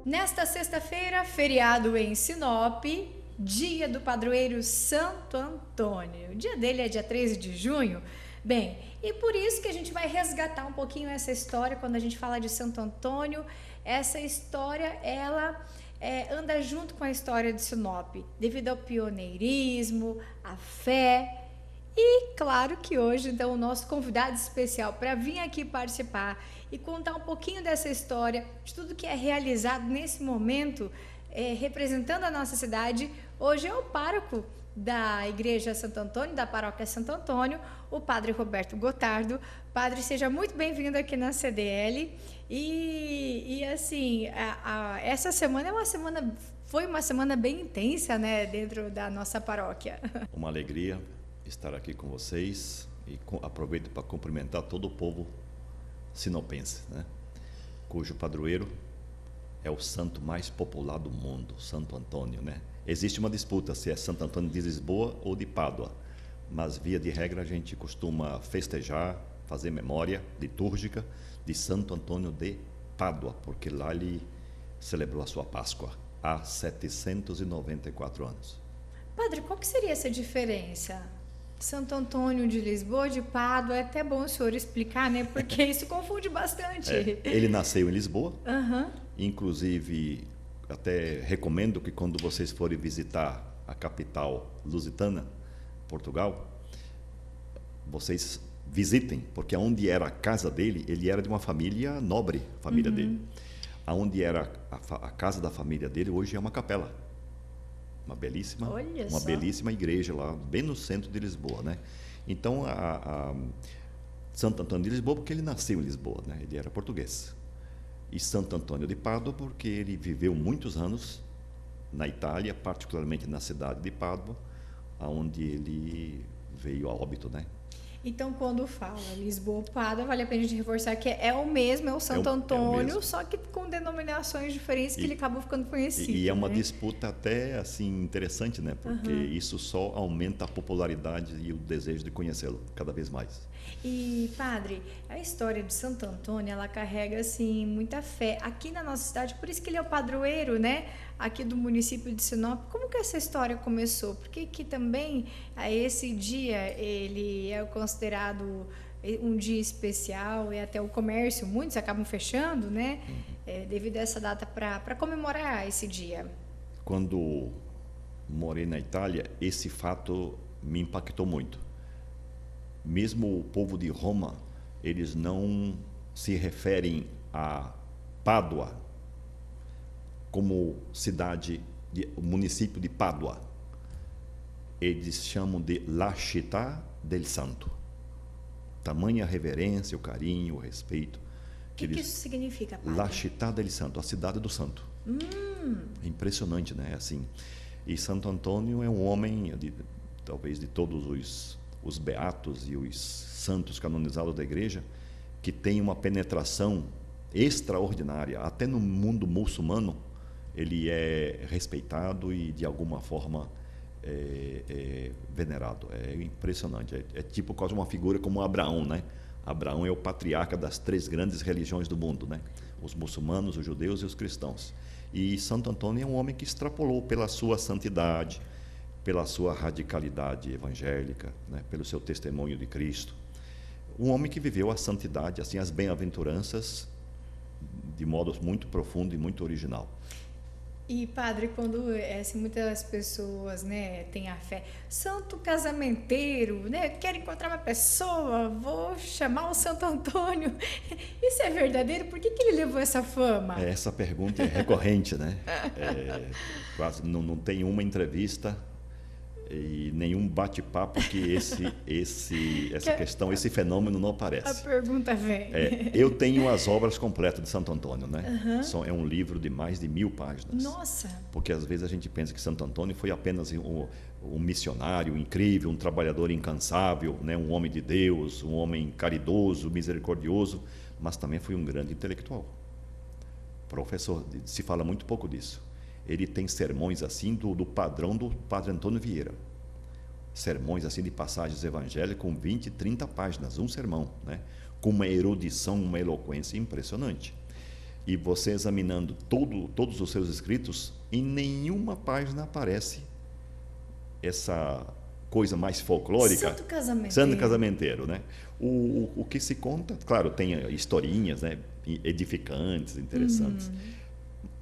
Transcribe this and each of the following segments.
Nesta sexta-feira, feriado em Sinop, dia do padroeiro Santo Antônio. O dia dele é dia 13 de junho. Bem, e por isso que a gente vai resgatar um pouquinho essa história quando a gente fala de Santo Antônio. Essa história, ela anda junto com a história de Sinop, devido ao pioneirismo, à fé. E claro que hoje, então, o nosso convidado especial para vir aqui participar e contar um pouquinho dessa história, de tudo que é realizado nesse momento, representando a nossa cidade, hoje é o pároco da Igreja Santo Antônio, da Paróquia Santo Antônio, o Padre Roberto Gotardo. Padre, seja muito bem-vindo aqui na CDL. E assim, essa semana foi uma semana bem intensa, né, dentro da nossa paróquia. Uma alegria estar aqui com vocês e aproveito para cumprimentar todo o povo sinopense, né, cujo padroeiro é o santo mais popular do mundo, Santo Antônio, né? Existe uma disputa se é Santo Antônio de Lisboa ou de Pádua, mas via de regra a gente costuma festejar, fazer memória litúrgica de Santo Antônio de Pádua, porque lá ele celebrou a sua Páscoa há 794 anos. Padre, qual que seria essa diferença? Santo Antônio de Lisboa, de Pádua, é até bom o senhor explicar, né? Porque isso confunde bastante. Ele nasceu em Lisboa, Uhum. Inclusive até recomendo que quando vocês forem visitar a capital lusitana, Portugal, vocês visitem, porque onde era a casa dele, ele era de uma família nobre, família dele. Aonde era a casa da família dele, hoje é uma capela. Uma belíssima igreja lá, bem no centro de Lisboa, né? Então, Santo Antônio de Lisboa, porque ele nasceu em Lisboa, né? Ele era português. E Santo Antônio de Pádua, porque ele viveu muitos anos na Itália, particularmente na cidade de Pádua, onde ele veio a óbito, né? Então, quando fala Lisboa, Pádua, vale a pena a gente reforçar que é o mesmo, é o Santo Antônio, só que com denominações diferentes que ele acabou ficando conhecido. E é uma né? disputa até assim interessante, né? Porque isso só aumenta a popularidade e o desejo de conhecê-lo cada vez mais. E, padre, a história de Santo Antônio, ela carrega, assim, muita fé. Aqui na nossa cidade, por isso que ele é o padroeiro, né? Aqui do município de Sinop. Como que essa história começou? Porque que também, esse dia, ele é considerado um dia especial e até o comércio, muitos acabam fechando, né? Devido a essa data para comemorar esse dia. Quando morei na Itália, esse fato me impactou muito. Mesmo o povo de Roma, eles não se referem a Pádua como cidade, o município de Pádua. Eles chamam de La Città del Santo. Tamanha reverência, o carinho, o respeito. O que isso significa, padre? La Città del Santo, a cidade do santo. É impressionante, né? Assim, e Santo Antônio é um homem, talvez de todos os beatos e os santos canonizados da igreja, que tem uma penetração extraordinária. Até no mundo muçulmano, ele é respeitado e, de alguma forma, venerado. É impressionante. É tipo quase uma figura como Abraão, né? Abraão é o patriarca das 3 grandes religiões do mundo, né? Os muçulmanos, os judeus e os cristãos. E Santo Antônio é um homem que extrapolou pela sua santidade, pela sua radicalidade evangélica, né? Pelo seu testemunho de Cristo. Um homem que viveu a santidade, assim, as bem-aventuranças, de modo muito profundo e muito original. E, padre, quando assim, muitas pessoas, né, têm a fé, santo casamenteiro, né, quero encontrar uma pessoa, vou chamar o Santo Antônio. Isso é verdadeiro? Por que ele levou essa fama? Essa pergunta é recorrente, né? Quase não tem uma entrevista e nenhum bate-papo que essa questão, esse fenômeno não aparece. A pergunta vem. Eu tenho as obras completas de Santo Antônio, né? É um livro de mais de 1000 páginas. Nossa! Porque às vezes a gente pensa que Santo Antônio foi apenas um missionário incrível, um trabalhador incansável, né? Um homem de Deus, um homem caridoso, misericordioso, mas também foi um grande intelectual. Professor, se fala muito pouco disso. Ele tem sermões assim do padrão do Padre Antônio Vieira. sermões assim de passagens evangélicas com 20, 30 páginas, um sermão, né? Com uma erudição, uma eloquência impressionante. E você examinando todos os seus escritos, em nenhuma página aparece essa coisa mais folclórica. Santo casamenteiro. Santo casamenteiro, né? O que se conta, claro, tem historinhas, né, edificantes, interessantes.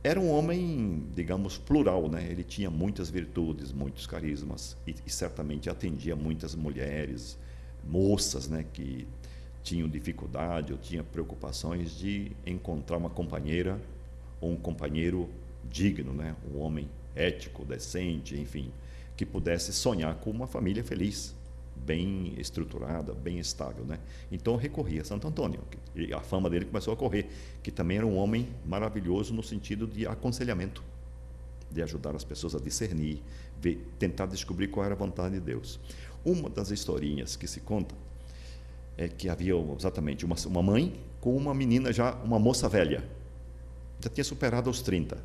Era um homem, digamos, plural, né? Ele tinha muitas virtudes, muitos carismas e certamente atendia muitas mulheres, moças, né, que tinham dificuldade ou tinham preocupações de encontrar uma companheira ou um companheiro digno, né? Um homem ético, decente, enfim, que pudesse sonhar com uma família feliz, bem estruturada, bem estável, né? Então recorria a Santo Antônio, e a fama dele começou a correr, que também era um homem maravilhoso no sentido de aconselhamento, de ajudar as pessoas a discernir, tentar descobrir qual era a vontade de Deus. Uma das historinhas que se conta é que havia exatamente uma mãe com uma menina já, uma moça velha, já tinha superado os 30.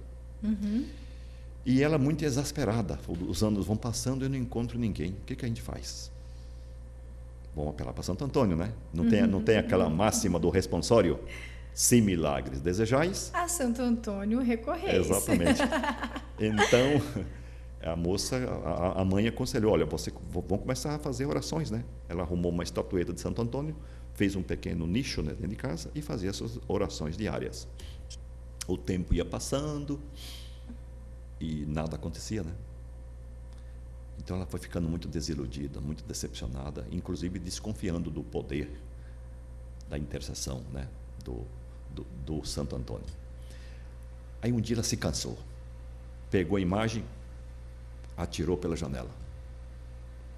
E ela muito exasperada, os anos vão passando e eu não encontro ninguém, o que a gente faz? Vamos apelar para Santo Antônio, né? Não tem aquela máxima do responsório? Se milagres desejais, a Santo Antônio recorreis. Exatamente. Então, a moça, a mãe aconselhou, olha, vão começar a fazer orações, né? Ela arrumou uma estatueta de Santo Antônio, fez um pequeno nicho, né, dentro de casa e fazia essas orações diárias. O tempo ia passando e nada acontecia, né? Então ela foi ficando muito desiludida, muito decepcionada, inclusive desconfiando do poder da intercessão, né, do Santo Antônio. Aí um dia ela se cansou, pegou a imagem, atirou pela janela.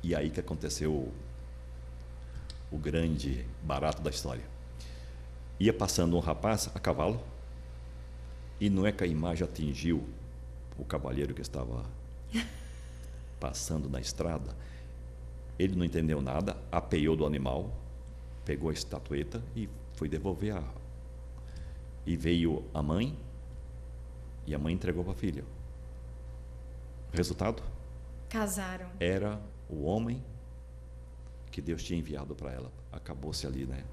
E aí que aconteceu o grande barato da história. Ia passando um rapaz a cavalo, e não é que a imagem atingiu o cavalheiro que estava passando na estrada, ele não entendeu nada, apeou do animal, pegou a estatueta e foi devolver e veio a mãe, e a mãe entregou para a filha. Resultado? Casaram. Era o homem que Deus tinha enviado para ela. Acabou-se ali, né?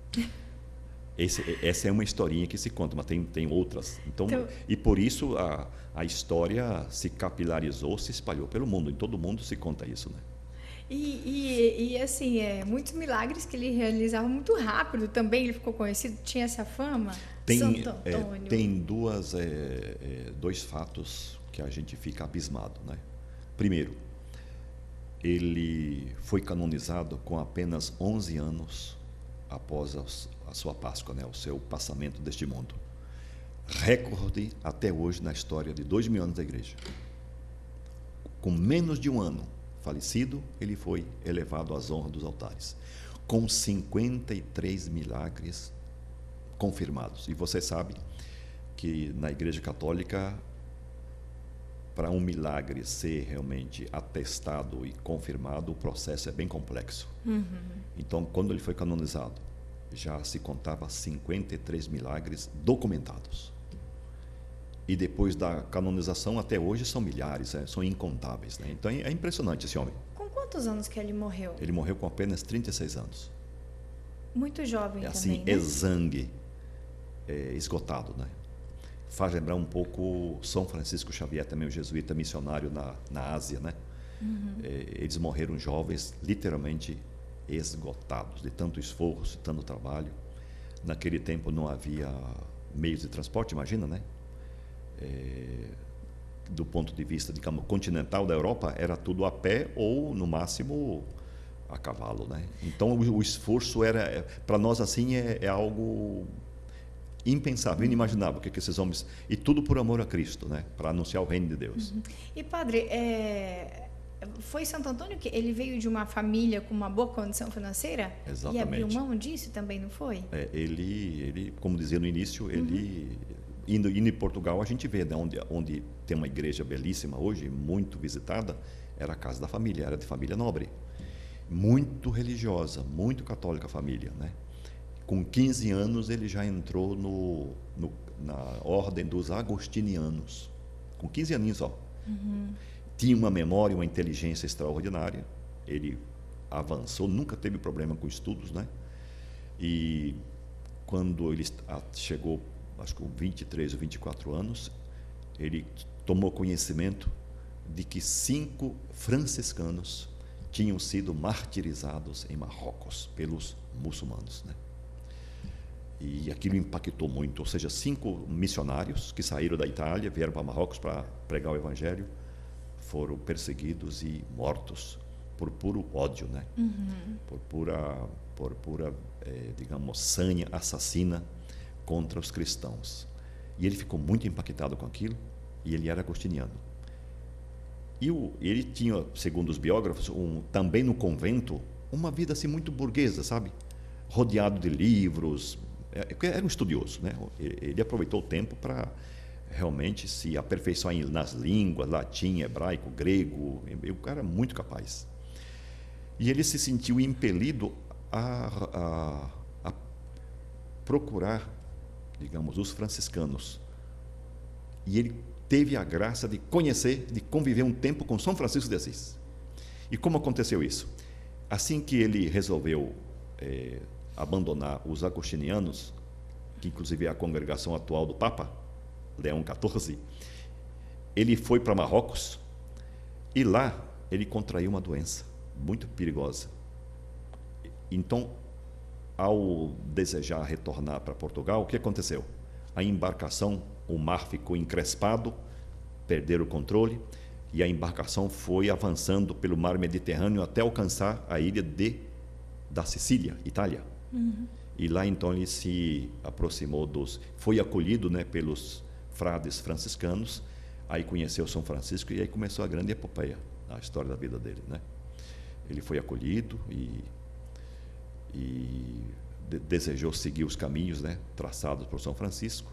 Essa é uma historinha que se conta, mas tem outras. Então, e por isso a história se capilarizou, se espalhou pelo mundo. Em todo mundo se conta isso, né? E assim, muitos milagres que ele realizava muito rápido também. Ele ficou conhecido, tinha essa fama. Santo Antônio. Tem dois fatos que a gente fica abismado, né? Primeiro, ele foi canonizado com apenas 11 anos após a sua Páscoa, né? O seu passamento deste mundo. Recorde até hoje na história de 2000 anos da igreja. Com menos de um ano falecido, ele foi elevado às honras dos altares, com 53 milagres confirmados. E você sabe que na Igreja Católica, para um milagre ser realmente atestado e confirmado, o processo é bem complexo. Então, quando ele foi canonizado, já se contava 53 milagres documentados. E depois da canonização, até hoje, são milhares, são incontáveis, né? Então, é impressionante esse homem. Com quantos anos que ele morreu? Ele morreu com apenas 36 anos. Muito jovem assim, também, né? exangue, esgotado, né? Faz lembrar um pouco São Francisco Xavier, também o jesuíta missionário na Ásia, né? Eles morreram jovens, literalmente esgotados, de tanto esforço, de tanto trabalho. Naquele tempo não havia meios de transporte, imagina, né? Do ponto de vista, digamos, continental da Europa, era tudo a pé ou, no máximo, a cavalo, né? Então, o esforço era, para nós, assim, é algo impensável, inimaginável, que esses homens... E tudo por amor a Cristo, né? Para anunciar o reino de Deus. E, padre, foi Santo Antônio que ele veio de uma família com uma boa condição financeira? Exatamente. E abriu mão disso também, não foi? Ele, como dizia no início, ele... Indo em Portugal, a gente vê, né, onde tem uma igreja belíssima hoje, muito visitada, era a casa da família, era de família nobre. Muito religiosa, muito católica a família, né? Com 15 anos, ele já entrou na ordem dos agostinianos. Com 15 aninhos, ó. Tinha uma memória, uma inteligência extraordinária. ele avançou, nunca teve problema com estudos, né? E quando ele chegou, acho que com 23 ou 24 anos, ele tomou conhecimento de que 5 franciscanos tinham sido martirizados em Marrocos pelos muçulmanos, né? E aquilo impactou muito, ou seja, 5 missionários que saíram da Itália, vieram para Marrocos para pregar o evangelho, foram perseguidos e mortos por puro ódio, né? Por pura, digamos, sanha assassina contra os cristãos. E ele ficou muito impactado com aquilo, e ele era agostiniano. E ele tinha, segundo os biógrafos, também no convento, uma vida assim muito burguesa, sabe? Rodeado de livros. Era um estudioso, né? Ele aproveitou o tempo para realmente se aperfeiçoar nas línguas, latim, hebraico, grego. O cara era muito capaz. E ele se sentiu impelido a procurar, digamos, os franciscanos. E ele teve a graça de conhecer, de conviver um tempo com São Francisco de Assis. E como aconteceu isso? Assim que ele resolveu abandonar os agostinianos, que inclusive é a congregação atual do Papa, Leão XIV, ele foi para Marrocos e lá ele contraiu uma doença muito perigosa. Então, ao desejar retornar para Portugal, o que aconteceu? A embarcação, o mar ficou encrespado, perderam o controle, e a embarcação foi avançando pelo mar Mediterrâneo até alcançar a ilha da Sicília, Itália. E lá então ele se aproximou foi acolhido, né, pelos frades franciscanos, aí conheceu São Francisco, e aí começou a grande epopeia, a história da vida dele, né? Ele foi acolhido e desejou seguir os caminhos, né, traçados por São Francisco,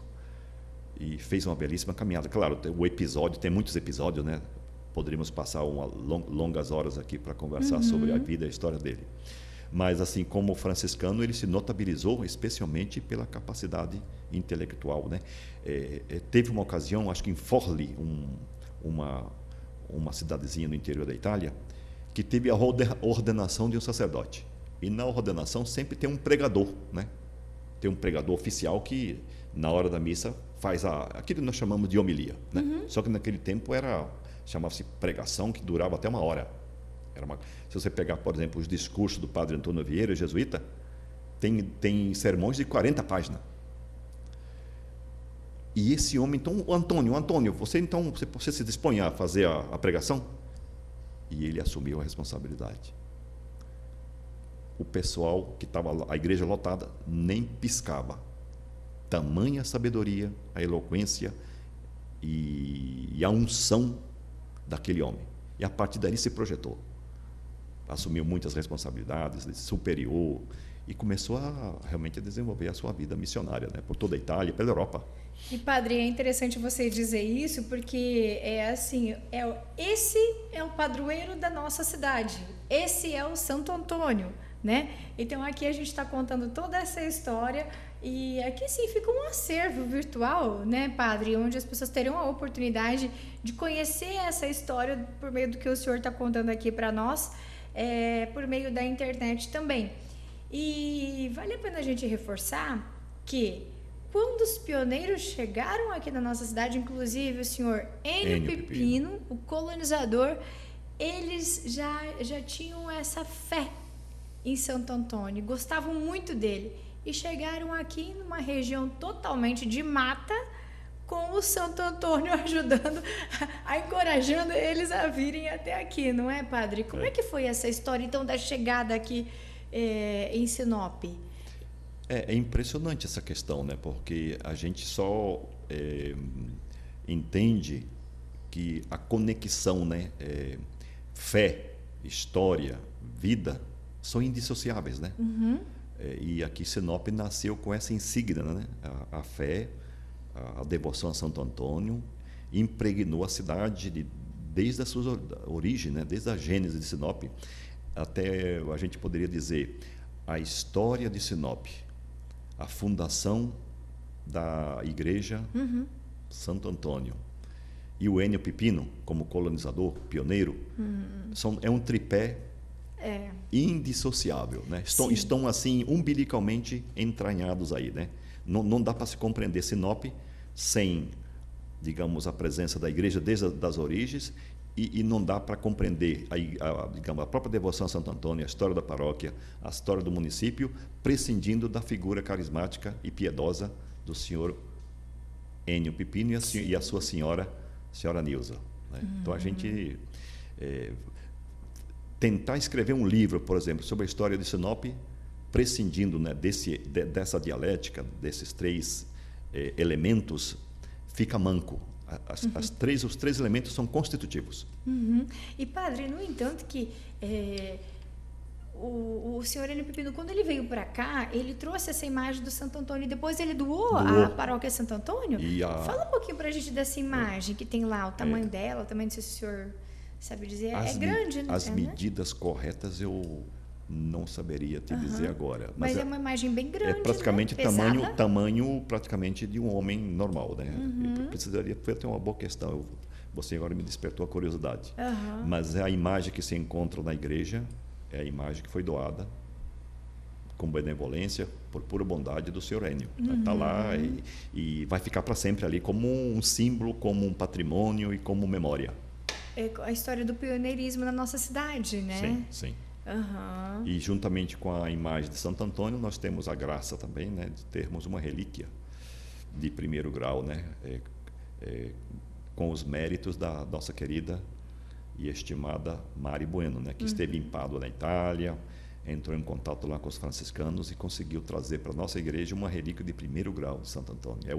e fez uma belíssima caminhada. Claro, tem muitos episódios, né? Poderíamos passar longas horas aqui para conversar sobre a vida e a história dele. Mas, assim como franciscano, ele se notabilizou especialmente pela capacidade intelectual, né? Teve uma ocasião, acho que em Forli, uma cidadezinha no interior da Itália, que teve a ordenação de um sacerdote. E na ordenação sempre tem um pregador, né? Tem um pregador oficial que, na hora da missa, faz aquilo que nós chamamos de homilia, né? Só que naquele tempo chamava-se pregação, que durava até 1 hora. Se você pegar, por exemplo, os discursos do padre Antônio Vieira, jesuíta, tem sermões de 40 páginas. E esse homem, então, Antônio, você se dispõe a fazer a pregação? E ele assumiu a responsabilidade. O pessoal que estava lá, a igreja lotada, nem piscava. Tamanha sabedoria, a eloquência e a unção daquele homem. E a partir daí se projetou. Assumiu muitas responsabilidades, superior, e começou realmente a desenvolver a sua vida missionária, né, por toda a Itália, pela Europa. E, padre, é interessante você dizer isso, porque esse é o padroeiro da nossa cidade, esse é o Santo Antônio, né? Então aqui a gente está contando toda essa história, e aqui sim fica um acervo virtual, né, padre, onde as pessoas terão a oportunidade de conhecer essa história por meio do que o senhor está contando aqui para nós, por meio da internet também. E vale a pena a gente reforçar que quando os pioneiros chegaram aqui na nossa cidade, inclusive o senhor Enio Pipino, o colonizador, eles já tinham essa fé em Santo Antônio, gostavam muito dele, e chegaram aqui numa região totalmente de mata, com o Santo Antônio ajudando, encorajando eles a virem até aqui, não é, padre? Como é que foi essa história, então, da chegada aqui em Sinop? É impressionante essa questão, né? Porque a gente só entende que a conexão, né? Fé, história, vida, são indissociáveis, né? E aqui Sinop nasceu com essa insígnia, né? A fé, a devoção a Santo Antônio impregnou a cidade desde a sua origem, né? Desde a gênese de Sinop, até a gente poderia dizer a história de Sinop, a fundação da igreja Santo Antônio e o Enio Pipino como colonizador, pioneiro, é um tripé indissociável, né? Estão assim umbilicalmente entranhados aí, né? Não dá para se compreender Sinop sem, digamos, a presença da igreja desde as origens, e não dá para compreender digamos, a própria devoção a Santo Antônio, a história da paróquia, a história do município, prescindindo da figura carismática e piedosa do senhor Enio Pipino e a sua senhora Nilza, né? Então a gente tentar escrever um livro, por exemplo, sobre a história de Sinop, prescindindo, né, dessa dialética, desses três elementos, fica manco. Os três elementos são constitutivos. E, padre, no entanto, que o senhor Enio Pipino, quando ele veio para cá, ele trouxe essa imagem do Santo Antônio e depois ele doou a paróquia Santo Antônio. Fala um pouquinho para a gente dessa imagem que tem lá, o tamanho dela, também não sei se o senhor sabe dizer. É grande, né? As medidas corretas eu não saberia te dizer agora. Mas é uma imagem bem grande, é praticamente, né? tamanho praticamente de um homem normal, né? Precisaria ter uma boa questão. Você agora me despertou a curiosidade. Mas a imagem que se encontra na igreja é a imagem que foi doada com benevolência, por pura bondade do senhor Enio. Está lá e vai ficar para sempre ali como um símbolo, como um patrimônio e como memória. É a história do pioneirismo na nossa cidade, né? Sim. E juntamente com a imagem de Santo Antônio, nós temos a graça também, né, de termos uma relíquia de primeiro grau, né, com os méritos da nossa querida e estimada Mari Bueno, né, que esteve em Pádua, na Itália, entrou em contato lá com os franciscanos e conseguiu trazer para a nossa igreja uma relíquia de primeiro grau de Santo Antônio. É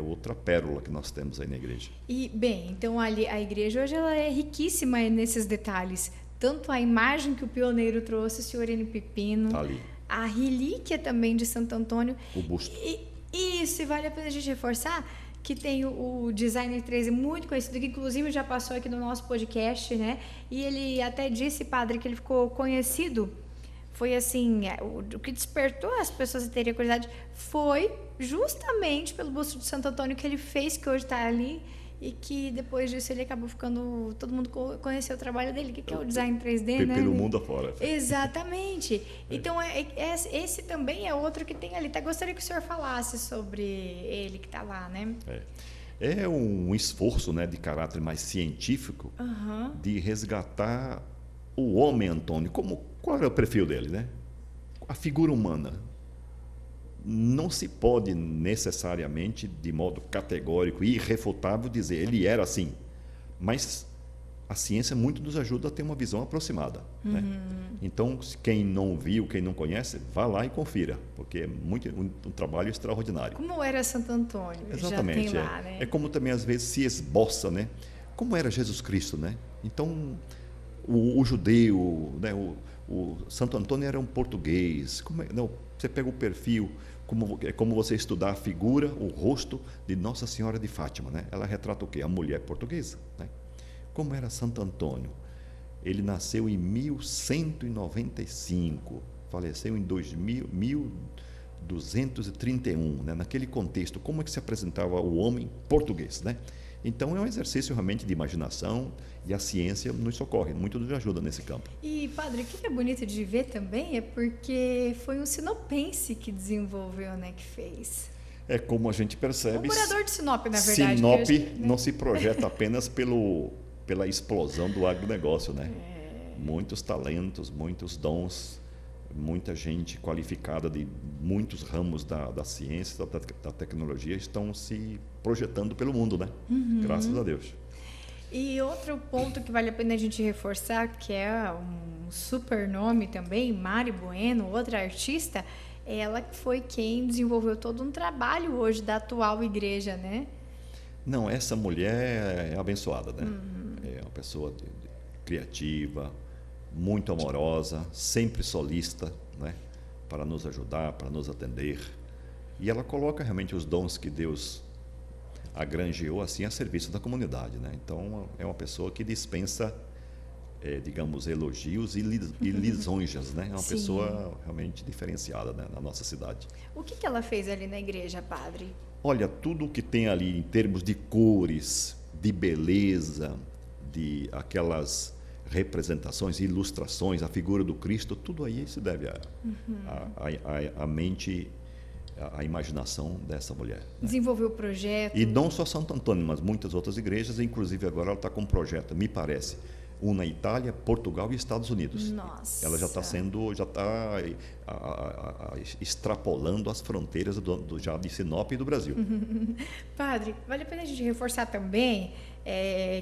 outra pérola que nós temos aí na igreja. E, bem, então a igreja hoje ela é riquíssima nesses detalhes. Tanto a imagem que o pioneiro trouxe, o senhor Enio Pipino, Tá ali. A relíquia também de Santo Antônio. O busto. Isso, e vale a pena a gente reforçar que tem o designer 13 muito conhecido, que inclusive já passou aqui no nosso podcast, né? E ele até disse, padre, que ele ficou conhecido. Foi assim, o que despertou as pessoas a terem curiosidade foi justamente pelo busto de Santo Antônio que ele fez, que hoje está ali, e que depois disso ele acabou ficando... Todo mundo conheceu o trabalho dele, que é o design 3D, né? Pelo mundo afora. Exatamente. Então, esse também é outro que tem ali. Até gostaria que o senhor falasse sobre ele que está lá, né? É um esforço, né, de caráter mais científico de resgatar o homem Antônio. Qual era o perfil dele, né? A figura humana. Não se pode necessariamente, de modo categórico e irrefutável, dizer ele era assim. Mas a ciência muito nos ajuda a ter uma visão aproximada, né? Então, quem não viu, quem não conhece, vá lá e confira, porque é um trabalho extraordinário. Como era Santo Antônio? Exatamente. Já tem lá, né? É como também às vezes se esboça, né? Como era Jesus Cristo, né? Então, o judeu, né? O Santo Antônio era um português. Você pega o perfil, como você estudar a figura, o rosto de Nossa Senhora de Fátima, né? Ela retrata o quê? A mulher portuguesa, né? Como era Santo Antônio? Ele nasceu em 1195, faleceu em 1231, né? Naquele contexto, como é que se apresentava o homem português, né? Então, é um exercício realmente de imaginação e a ciência nos socorre, muito nos ajuda nesse campo. E, padre, o que é bonito de ver também é porque foi um sinopense que desenvolveu, né, que fez. É como a gente percebe... Um morador de Sinop, na verdade. Sinop não se projeta apenas pela explosão do agronegócio, né? Muitos talentos, muitos dons, muita gente qualificada de muitos ramos da ciência, da tecnologia estão se projetando pelo mundo, né? Graças a Deus. E outro ponto que vale a pena a gente reforçar, que é um super nome também, Mari Bueno, outra artista, ela foi quem desenvolveu todo um trabalho hoje da atual igreja, né? Não, essa mulher é abençoada, né? É uma pessoa criativa, muito amorosa, sempre solícita, né? Para nos ajudar, para nos atender. E ela coloca realmente os dons que Deus agranjeou assim a serviço da comunidade, né? Então é uma pessoa que dispensa, digamos, elogios e lisonjas, né? É uma pessoa realmente diferenciada, né, na nossa cidade. O que ela fez ali na igreja, padre? Olha, tudo o que tem ali em termos de cores, de beleza, de aquelas representações, ilustrações, a figura do Cristo, tudo aí se deve à mente, à imaginação dessa mulher. Né? Desenvolveu o projeto. E não só Santo Antônio, mas muitas outras igrejas, inclusive agora ela está com um projeto, me parece, um na Itália, Portugal e Estados Unidos. Nossa. Ela já está extrapolando as fronteiras já de Sinop e do Brasil. Padre, vale a pena a gente reforçar também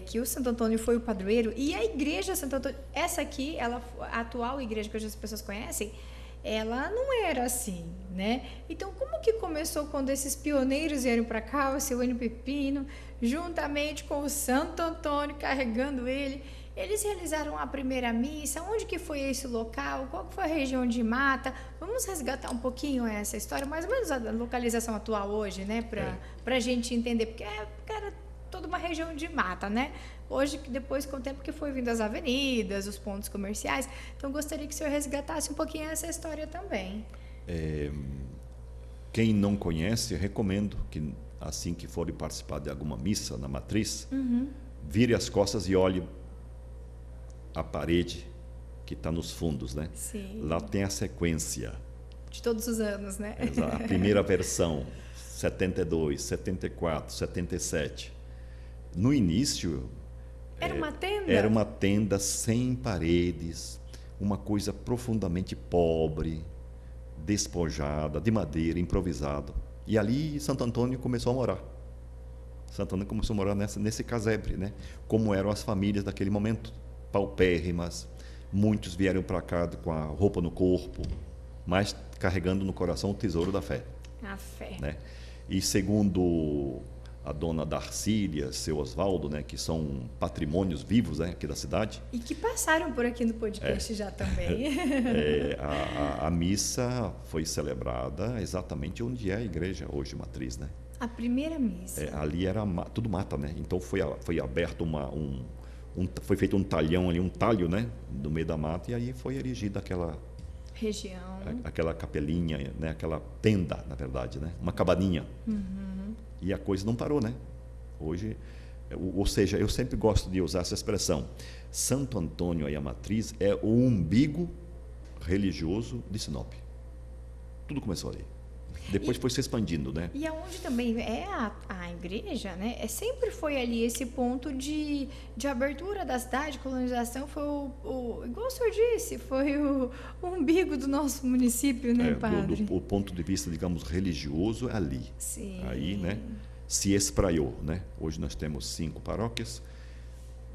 que o Santo Antônio foi o padroeiro e a igreja Santo Antônio, essa aqui, a atual igreja que hoje as pessoas conhecem, ela não era assim, né? Então, como que começou quando esses pioneiros vieram para cá, o seu Enio Pipino, juntamente com o Santo Antônio, carregando ele, eles realizaram a primeira missa? Onde que foi esse local? Qual que foi a região de mata? Vamos resgatar um pouquinho essa história, mais ou menos a localização atual hoje, né? Para a gente entender, porque era toda uma região de mata, né? Hoje, depois, com o tempo que foi vindo as avenidas, os pontos comerciais, então gostaria que o senhor resgatasse um pouquinho essa história também. Quem não conhece, recomendo que assim que forem participar de alguma missa na matriz, vire as costas e olhe a parede que está nos fundos, né? Sim. Lá tem a sequência. De todos os anos, né? A primeira versão, 72, 74, 77. No início... Era uma tenda? Era uma tenda sem paredes, uma coisa profundamente pobre, despojada, de madeira, improvisado. E ali Santo Antônio começou a morar. Santo Antônio começou a morar nesse casebre, né? Como eram as famílias daquele momento. Paupérrimas, muitos vieram para cá com a roupa no corpo, mas carregando no coração o tesouro da fé. A fé. Né? E segundo a dona Darcília, seu Oswaldo, né, que são patrimônios vivos, né, aqui da cidade. E que passaram por aqui no podcast já também. A missa foi celebrada exatamente onde é a igreja hoje, matriz, né? A primeira missa. Ali era tudo mata, né? Então foi aberto foi feito um talhão ali, um talho, né, no meio da mata, e aí foi erigida aquela região, aquela capelinha, né, aquela tenda, na verdade, né, uma cabaninha. E a coisa não parou, né? Hoje, ou seja, eu sempre gosto de usar essa expressão. Santo Antônio e a matriz é o umbigo religioso de Sinop. Tudo começou ali. Depois foi se expandindo, né? E aonde também é a igreja, né? Sempre foi ali esse ponto de abertura da cidade, colonização, foi igual o senhor disse, foi o umbigo do nosso município, né, padre? O ponto de vista, digamos, religioso é ali. Sim. Aí, né, se espraiou, né? Hoje nós temos 5 paróquias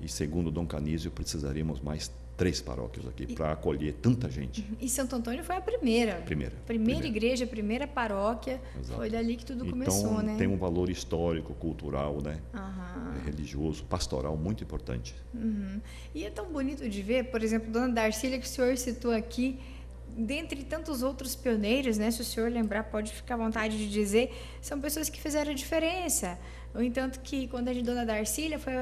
e, segundo Dom Canísio, precisaríamos mais 3 paróquias aqui para acolher tanta gente. E Santo Antônio foi a primeira. Primeira igreja, primeira paróquia. Exato. Foi dali que tudo começou, né? Tem um valor histórico, cultural, né? Religioso, pastoral muito importante. E é tão bonito de ver, por exemplo, Dona Darcília, que o senhor citou aqui, dentre tantos outros pioneiros, né? Se o senhor lembrar, pode ficar à vontade de dizer, são pessoas que fizeram a diferença. No entanto, que quando a Dona Darcília foi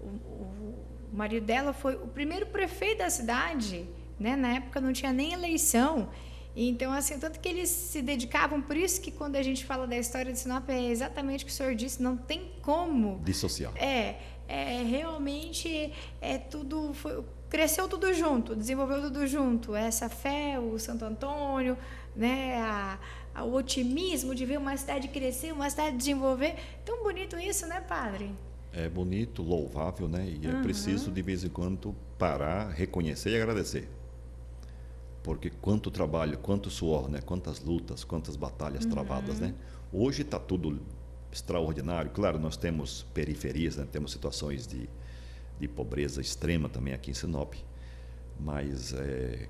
o marido dela foi o primeiro prefeito da cidade, né? Na época não tinha nem eleição. Então, assim, tanto que eles se dedicavam, por isso que quando a gente fala da história de Sinop, é exatamente o que o senhor disse, não tem como dissociar. Realmente tudo cresceu tudo junto, desenvolveu tudo junto. Essa fé, o Santo Antônio, né? O otimismo de ver uma cidade crescer, uma cidade desenvolver. Tão bonito isso, né, padre? É bonito, louvável, né? E é preciso, de vez em quando, parar, reconhecer e agradecer. Porque quanto trabalho, quanto suor, né? Quantas lutas, quantas batalhas travadas, né? Hoje está tudo extraordinário. Claro, nós temos periferias, né? Temos situações de pobreza extrema também aqui em Sinop. Mas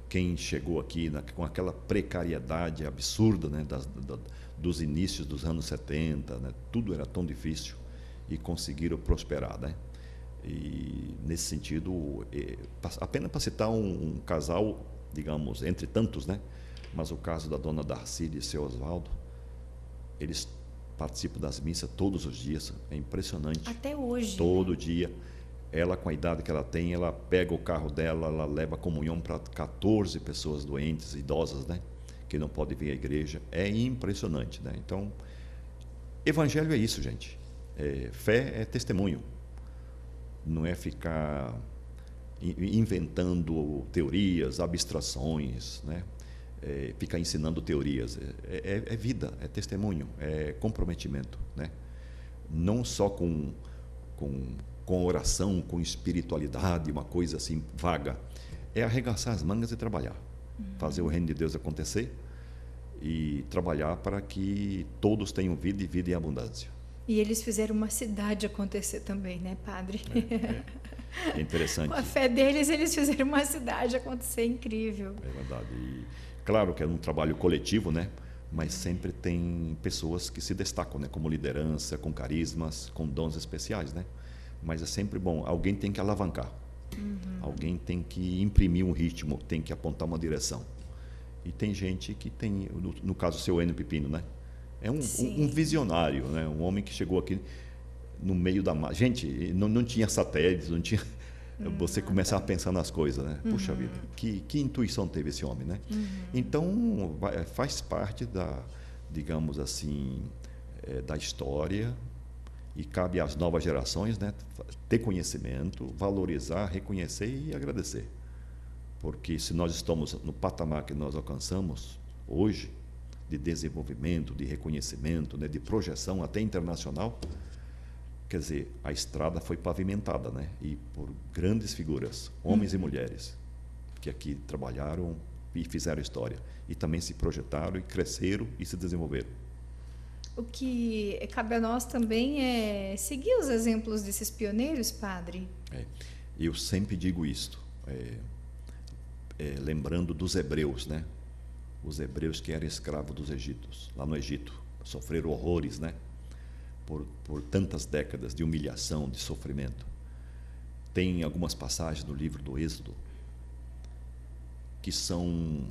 quem chegou aqui com aquela precariedade absurda, né? Dos inícios dos anos 70, né? Tudo era tão difícil. E conseguiram prosperar, né? E nesse sentido, apenas para citar um casal, digamos, entre tantos, né? Mas o caso da Dona Darcília e seu Oswaldo, eles participam das missas todos os dias, é impressionante. Até hoje. Todo dia. Ela, com a idade que ela tem, ela pega o carro dela, ela leva a comunhão para 14 pessoas doentes, idosas, né? Que não podem vir à igreja. É impressionante, né? Então, evangelho é isso, gente. Fé é testemunho, não é ficar inventando teorias, abstrações, né? Ficar ensinando teorias. É vida, é testemunho, é comprometimento, né? Não só com oração, com espiritualidade, uma coisa assim vaga. É arregaçar as mangas e trabalhar. Fazer o reino de Deus acontecer e trabalhar para que todos tenham vida e vida em abundância. E eles fizeram uma cidade acontecer também, né, padre? É interessante. Com a fé deles, eles fizeram uma cidade acontecer incrível. É verdade. E, claro que é um trabalho coletivo, né? Mas sempre tem pessoas que se destacam, né? Como liderança, com carismas, com dons especiais, né? Mas é sempre bom. Alguém tem que alavancar. Alguém tem que imprimir um ritmo, tem que apontar uma direção. E tem gente que tem, no caso o seu Enio Pipino, né? É um visionário, né? Um homem que chegou aqui no meio da... Gente, não tinha satélites, não tinha... Você começar a pensar nas coisas, né? Puxa vida, que intuição teve esse homem, né? Então, faz parte da, digamos assim, da história, e cabe às novas gerações, né, ter conhecimento, valorizar, reconhecer e agradecer. Porque se nós estamos no patamar que nós alcançamos hoje, de desenvolvimento, de reconhecimento, né, de projeção até internacional, quer dizer, a estrada foi pavimentada, né, e por grandes figuras, homens e mulheres, que aqui trabalharam e fizeram história. E também se projetaram e cresceram e se desenvolveram. O que cabe a nós também é seguir os exemplos desses pioneiros, padre. Eu sempre digo isto, lembrando dos hebreus, né? Os hebreus que eram escravos dos egípcios, lá no Egito, sofreram horrores, né? Por tantas décadas de humilhação, de sofrimento. Tem algumas passagens no livro do Êxodo que são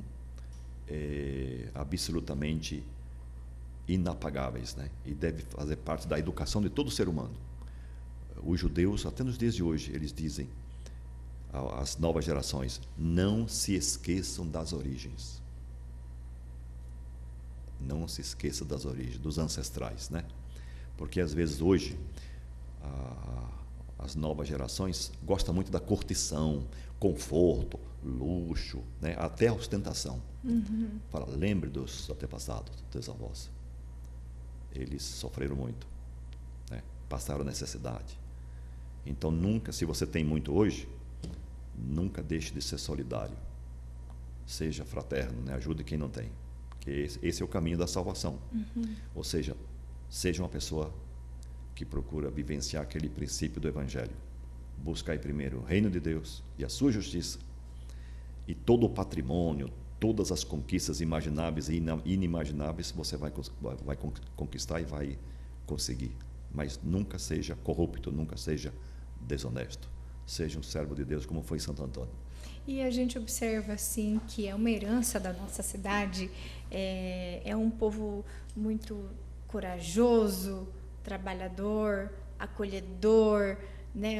absolutamente inapagáveis, né? E deve fazer parte da educação de todo ser humano. Os judeus, até nos dias de hoje, eles dizem às novas gerações: não se esqueçam das origens. Não se esqueça das origens, dos ancestrais, né? Porque às vezes hoje as novas gerações gostam muito da curtição, conforto, luxo, né? Até a ostentação. Fala, lembre dos antepassados, dos avós. Eles sofreram muito, né? Passaram necessidade. Então nunca, se você tem muito hoje, nunca deixe de ser solidário. Seja fraterno, né? Ajude quem não tem. Porque esse é o caminho da salvação. Ou seja uma pessoa que procura vivenciar aquele princípio do Evangelho. Buscai primeiro o reino de Deus e a sua justiça, e todo o patrimônio, todas as conquistas imagináveis e inimagináveis você vai conquistar e vai conseguir. Mas nunca seja corrupto, nunca seja desonesto. Seja um servo de Deus como foi Santo Antônio. E a gente observa assim que é uma herança da nossa cidade, é um povo muito corajoso, trabalhador, acolhedor, né?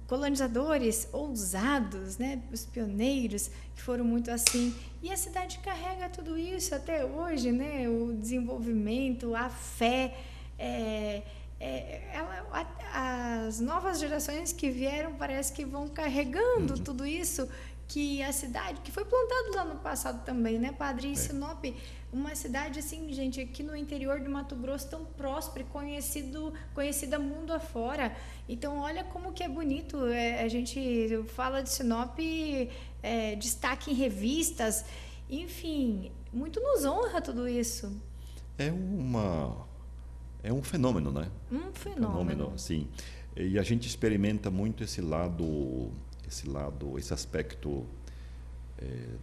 Colonizadores ousados, né? Os pioneiros que foram muito assim. E a cidade carrega tudo isso até hoje, né? O desenvolvimento, a fé, as novas gerações que vieram parece que vão carregando tudo isso que a cidade, que foi plantado lá no passado também, né, padre? E Sinop, uma cidade assim, gente, aqui no interior de Mato Grosso, tão próspera e conhecida mundo afora. Então, olha como que é bonito. A gente fala de Sinop, destaque em revistas, enfim, muito nos honra tudo isso. É um fenômeno, né? Um fenômeno, sim. E a gente experimenta muito esse aspecto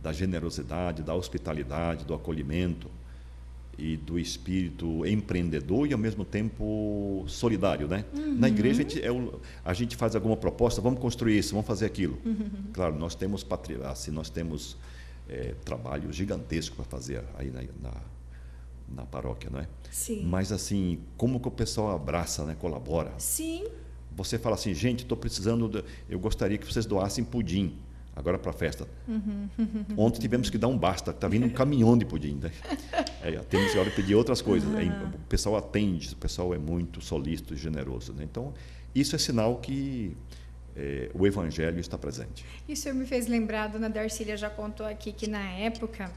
da generosidade, da hospitalidade, do acolhimento e do espírito empreendedor e ao mesmo tempo solidário, né? Na igreja a gente faz alguma proposta, vamos construir isso, vamos fazer aquilo. Claro, nós temos trabalhos gigantescos para fazer aí na paróquia, não é? Sim. Mas assim, como que o pessoal abraça, né? Colabora. Sim. Você fala assim, gente, estou precisando, eu gostaria que vocês doassem pudim agora para a festa. Ontem tivemos que dar um basta, está vindo um caminhão de pudim. Né? Temos que pedir outras coisas. O pessoal atende, o pessoal é muito solícito e generoso. Né? Então, isso é sinal que o Evangelho está presente. Isso me fez lembrar, a dona Darcília já contou aqui que na época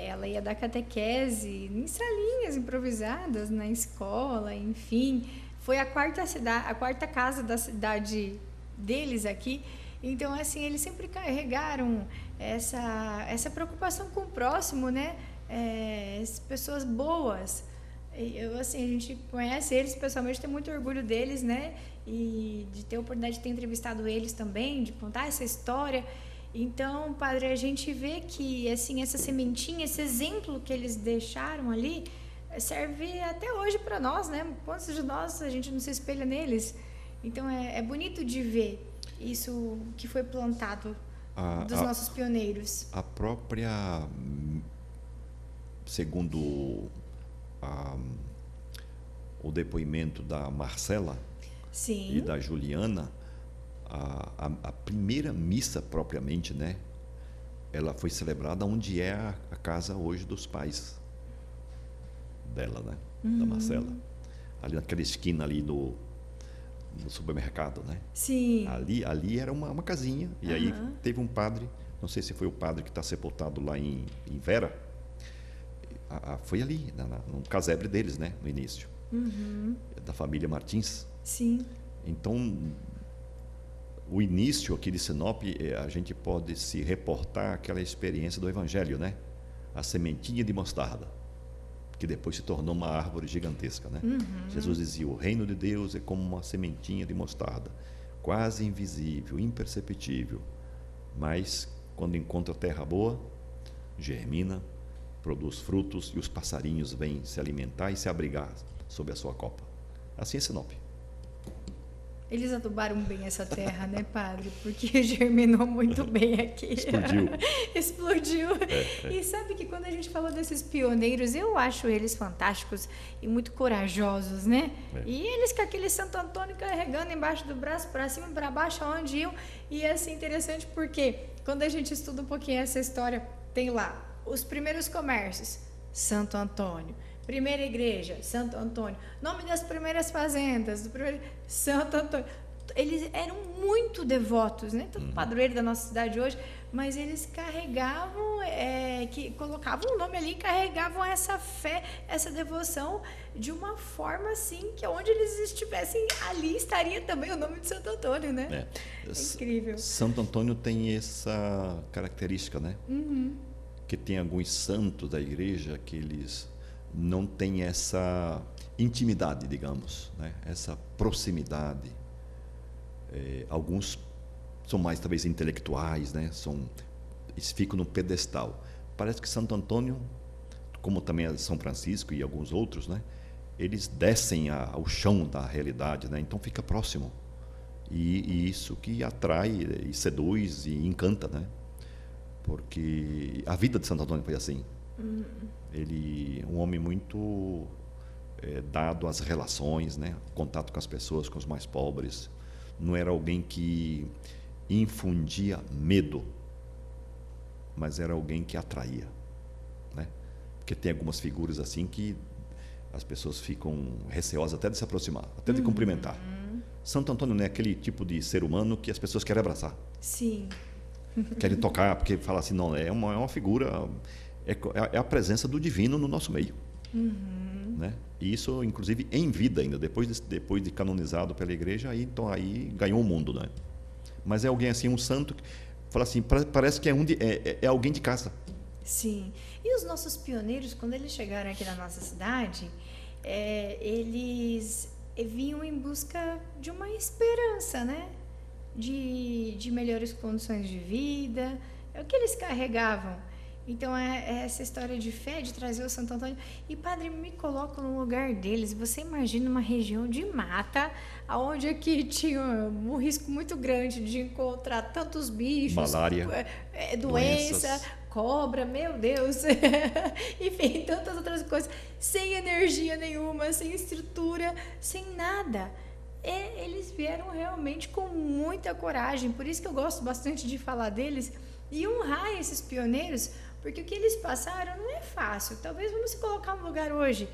ela ia dar catequese em salinhas improvisadas na escola, enfim. Foi a quarta casa da cidade deles aqui. Então, assim, eles sempre carregaram essa preocupação com o próximo, né? Pessoas boas. Assim, a gente conhece eles pessoalmente, tem muito orgulho deles, né? E de ter a oportunidade de ter entrevistado eles também, de contar essa história. Então, padre, a gente vê que, assim, essa sementinha, esse exemplo que eles deixaram ali, serve até hoje para nós, né? Quantos de nós a gente não se espelha neles? Então, é bonito de ver isso que foi plantado dos nossos pioneiros. A própria, segundo o depoimento da Marcela, sim, e da Juliana, a primeira missa propriamente, né? Ela foi celebrada onde é a casa hoje dos pais dela, né? Da Marcela. Ali naquela esquina ali no supermercado, né? Sim. Ali era uma casinha. E aí teve um padre, não sei se foi o padre que está sepultado lá em Vera, foi ali, no casebre deles, né? No início. Da família Martins. Sim. Então, o início aqui de Sinop, a gente pode se reportar àquela experiência do Evangelho, né? A sementinha de mostarda, que depois se tornou uma árvore gigantesca, né? Jesus dizia, o reino de Deus é como uma sementinha de mostarda, quase invisível, imperceptível, mas quando encontra terra boa, germina, produz frutos e os passarinhos vêm se alimentar e se abrigar sob a sua copa. Assim é Sinop. Eles adubaram bem essa terra, né, padre? Porque germinou muito bem aqui. Explodiu. Explodiu. E sabe que quando a gente falou desses pioneiros, eu acho eles fantásticos e muito corajosos, né? E eles com aquele Santo Antônio carregando embaixo do braço, para cima e para baixo, aonde iam. E é assim, interessante porque quando a gente estuda um pouquinho essa história, tem lá os primeiros comércios, Santo Antônio. Primeira igreja, Santo Antônio. Nome das primeiras fazendas, do primeiro Santo Antônio. Eles eram muito devotos, né? Todo padroeiro da nossa cidade hoje, mas eles carregavam, colocavam o nome ali, carregavam essa fé, essa devoção de uma forma assim que onde eles estivessem ali estaria também o nome de Santo Antônio, né? É incrível. Santo Antônio tem essa característica, né? Que tem alguns santos da igreja que eles não tem essa intimidade, digamos, né? Essa proximidade. Alguns são mais, talvez, intelectuais, né? Eles ficam no pedestal. Parece que Santo Antônio, como também São Francisco e alguns outros, né? Eles descem ao chão da realidade, né? Então fica próximo. E isso que atrai e seduz e encanta, né? Porque a vida de Santo Antônio foi assim. Ele um homem muito dado às relações, né? Contato com as pessoas, com os mais pobres. Não era alguém que infundia medo, mas era alguém que atraía, né? Porque tem algumas figuras assim que as pessoas ficam receosas até de se aproximar, até de cumprimentar. Santo Antônio não é aquele tipo de ser humano que as pessoas querem abraçar. Sim. Querem tocar, porque fala assim, não, é uma figura... É a presença do divino no nosso meio. Né? E isso, inclusive, em vida ainda, depois de canonizado pela igreja, aí ganhou o mundo. Né? Mas é alguém assim, um santo, que fala assim, parece que é alguém de casa. Sim. E os nossos pioneiros, quando eles chegaram aqui na nossa cidade, eles vinham em busca de uma esperança, né? De melhores condições de vida. É o que eles carregavam. Então, essa história de fé, de trazer o Santo Antônio. E, padre, me coloco no lugar deles. Você imagina uma região de mata, onde aqui tinha um risco muito grande de encontrar tantos bichos. Malária. Doença, cobra, meu Deus. Enfim, tantas outras coisas. Sem energia nenhuma, sem estrutura, sem nada. Eles vieram realmente com muita coragem. Por isso que eu gosto bastante de falar deles e honrar esses pioneiros, porque o que eles passaram não é fácil. Talvez vamos se colocar no lugar hoje.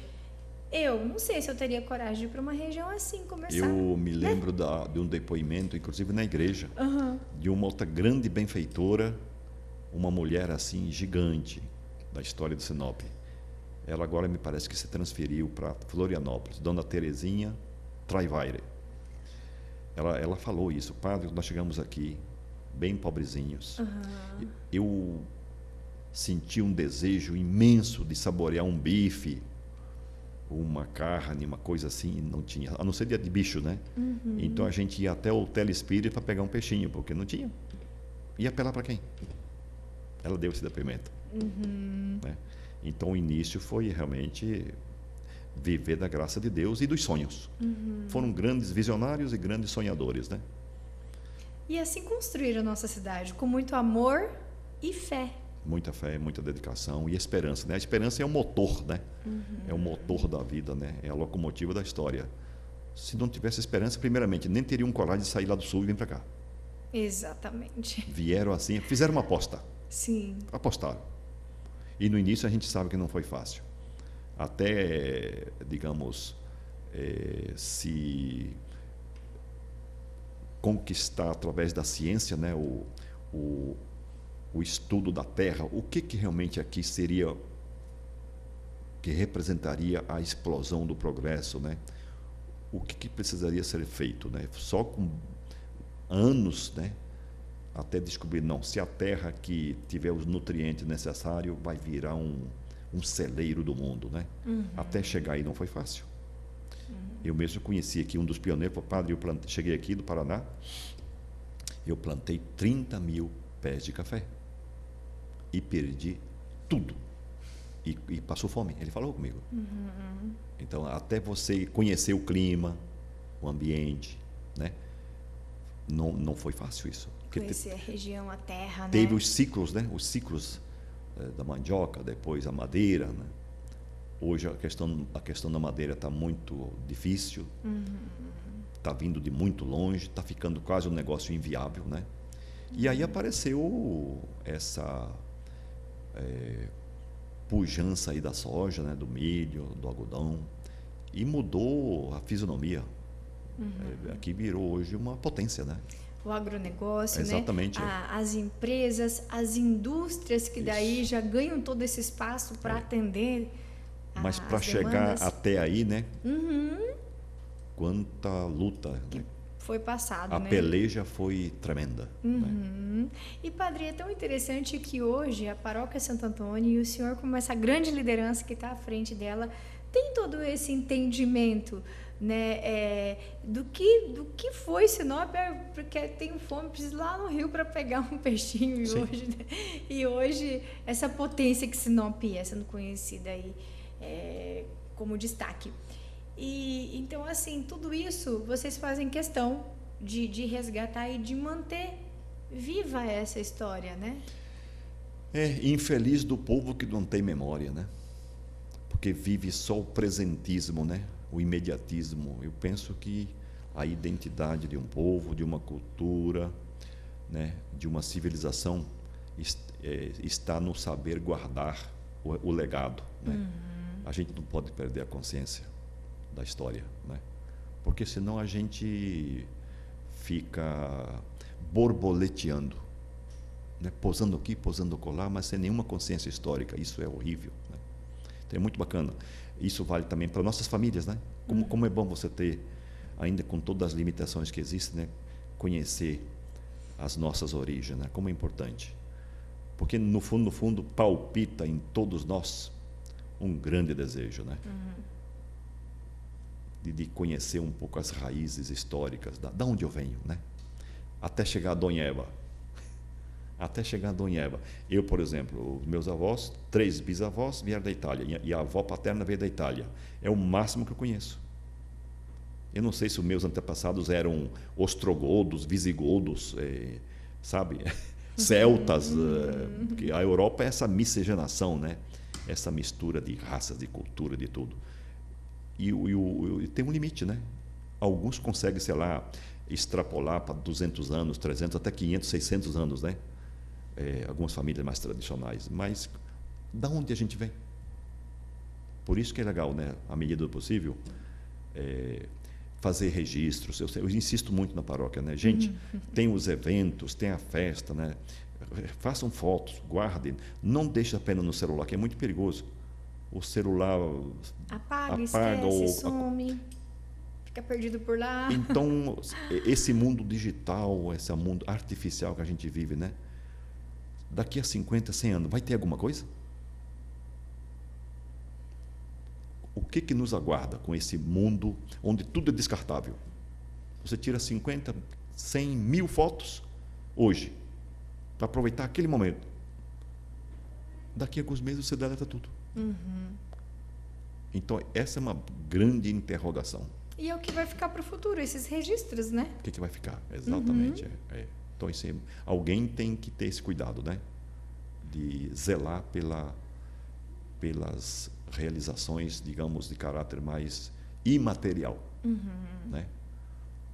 Eu não sei se eu teria coragem de ir para uma região assim, começar. Eu me lembro de um depoimento, inclusive na igreja, Aham. de uma outra grande benfeitora, uma mulher assim gigante da história do Sinop. Ela agora me parece que se transferiu para Florianópolis, Dona Terezinha Travaire. Ela falou isso: padre, nós chegamos aqui bem pobrezinhos. Aham. Eu senti um desejo imenso de saborear um bife, uma carne, uma coisa assim, e não tinha, a não ser dia de bicho, né? Então a gente ia até o Telespírito para pegar um peixinho, porque não tinha. Ia apelar para quem? Ela deu esse depoimento. Né? Então o início foi realmente viver da graça de Deus e dos sonhos. Foram grandes visionários e grandes sonhadores, né? E assim construir a nossa cidade, com muito amor e fé. Muita fé, muita dedicação e esperança, né? A esperança é o motor, né? É o motor da vida, né? É a locomotiva da história. Se não tivesse esperança, primeiramente, nem teriam coragem de sair lá do sul e vir para cá. Exatamente. Vieram assim, fizeram uma aposta. Sim. Apostaram. E no início a gente sabe que não foi fácil. Até, digamos, se conquistar através da ciência, né? O estudo da Terra, o que realmente aqui seria, que representaria a explosão do progresso, né? O que precisaria ser feito, né? Só com anos, né? Até descobrir, não, se a Terra aqui tiver os nutrientes necessários, vai virar um celeiro do mundo, né? Até chegar aí não foi fácil. Eu mesmo conheci aqui um dos pioneiros, padre, cheguei aqui do Paraná, eu plantei 30 mil pés de café e perdi tudo e passou fome. Ele falou comigo. Então, até você conhecer o clima, o ambiente, né? Não foi fácil isso. Conhecer a região, a terra, teve né? os ciclos, né? Os ciclos da mandioca, depois a madeira, né? Hoje a questão da madeira está muito difícil, está vindo de muito longe, está ficando quase um negócio inviável, né? E aí apareceu essa pujança aí da soja, né? Do milho, do algodão, e mudou a fisionomia. Aqui virou hoje uma potência, né? O agronegócio, exatamente, né? As empresas, as indústrias que daí isso. já ganham todo esse espaço para atender. Mas para chegar demandas. até aí, né? Quanta luta, né? Foi passado, A né? peleja foi tremenda. Né? E, padre, é tão interessante que hoje a Paróquia Santo Antônio e o senhor, como essa grande liderança que está à frente dela, tem todo esse entendimento, né, do que foi Sinop, porque tenho fome, preciso ir lá no Rio para pegar um peixinho. E hoje essa potência que Sinop é, sendo conhecida aí como destaque. E então, assim, tudo isso vocês fazem questão de resgatar e de manter viva essa história, né? Infeliz do povo que não tem memória, né? Porque vive só o presentismo, né? O imediatismo. Eu penso que a identidade de um povo, de uma cultura, né? De uma civilização está no saber guardar o legado, né? A gente não pode perder a consciência da história, né? Porque senão a gente fica borboleteando, né? Posando aqui, posando acolá, mas sem nenhuma consciência histórica. Isso é horrível, né? Então é muito bacana. Isso vale também para nossas famílias, né? Como é bom você ter, ainda com todas as limitações que existem, né? Conhecer as nossas origens, né? Como é importante. Porque no fundo palpita em todos nós um grande desejo, né? De conhecer um pouco as raízes históricas da onde eu venho, né? Até chegar a Dona Eva. Até chegar a Dona Eva. Eu, por exemplo, os meus avós, 3 bisavós vieram da Itália e a avó paterna veio da Itália. É o máximo que eu conheço. Eu não sei se os meus antepassados eram ostrogodos, visigodos, sabe? Celtas, porque a Europa é essa miscigenação, né? Essa mistura de raças, de cultura, de tudo. E tem um limite, né? Alguns conseguem, sei lá, extrapolar para 200 anos, 300, até 500, 600 anos, né? Algumas famílias mais tradicionais. Mas da onde a gente vem? Por isso que é legal, né, à medida do possível, fazer registros. Eu insisto muito na paróquia, né? Gente, tem os eventos, tem a festa, né? Façam fotos, guardem. Não deixe apenas no celular, que é muito perigoso. O celular apaga, esquece, some, fica perdido por lá. Então, esse mundo digital, esse mundo artificial que a gente vive, né? Daqui a 50, 100 anos, vai ter alguma coisa? O que nos aguarda com esse mundo onde tudo é descartável? Você tira 50, 100, 1000 fotos hoje, para aproveitar aquele momento. Daqui a alguns meses você deleta tudo. Então, essa é uma grande interrogação. E é o que vai ficar para o futuro, esses registros, né? O que vai ficar? Exatamente. Então, alguém tem que ter esse cuidado, né? De zelar pelas realizações, digamos, de caráter mais imaterial. Né?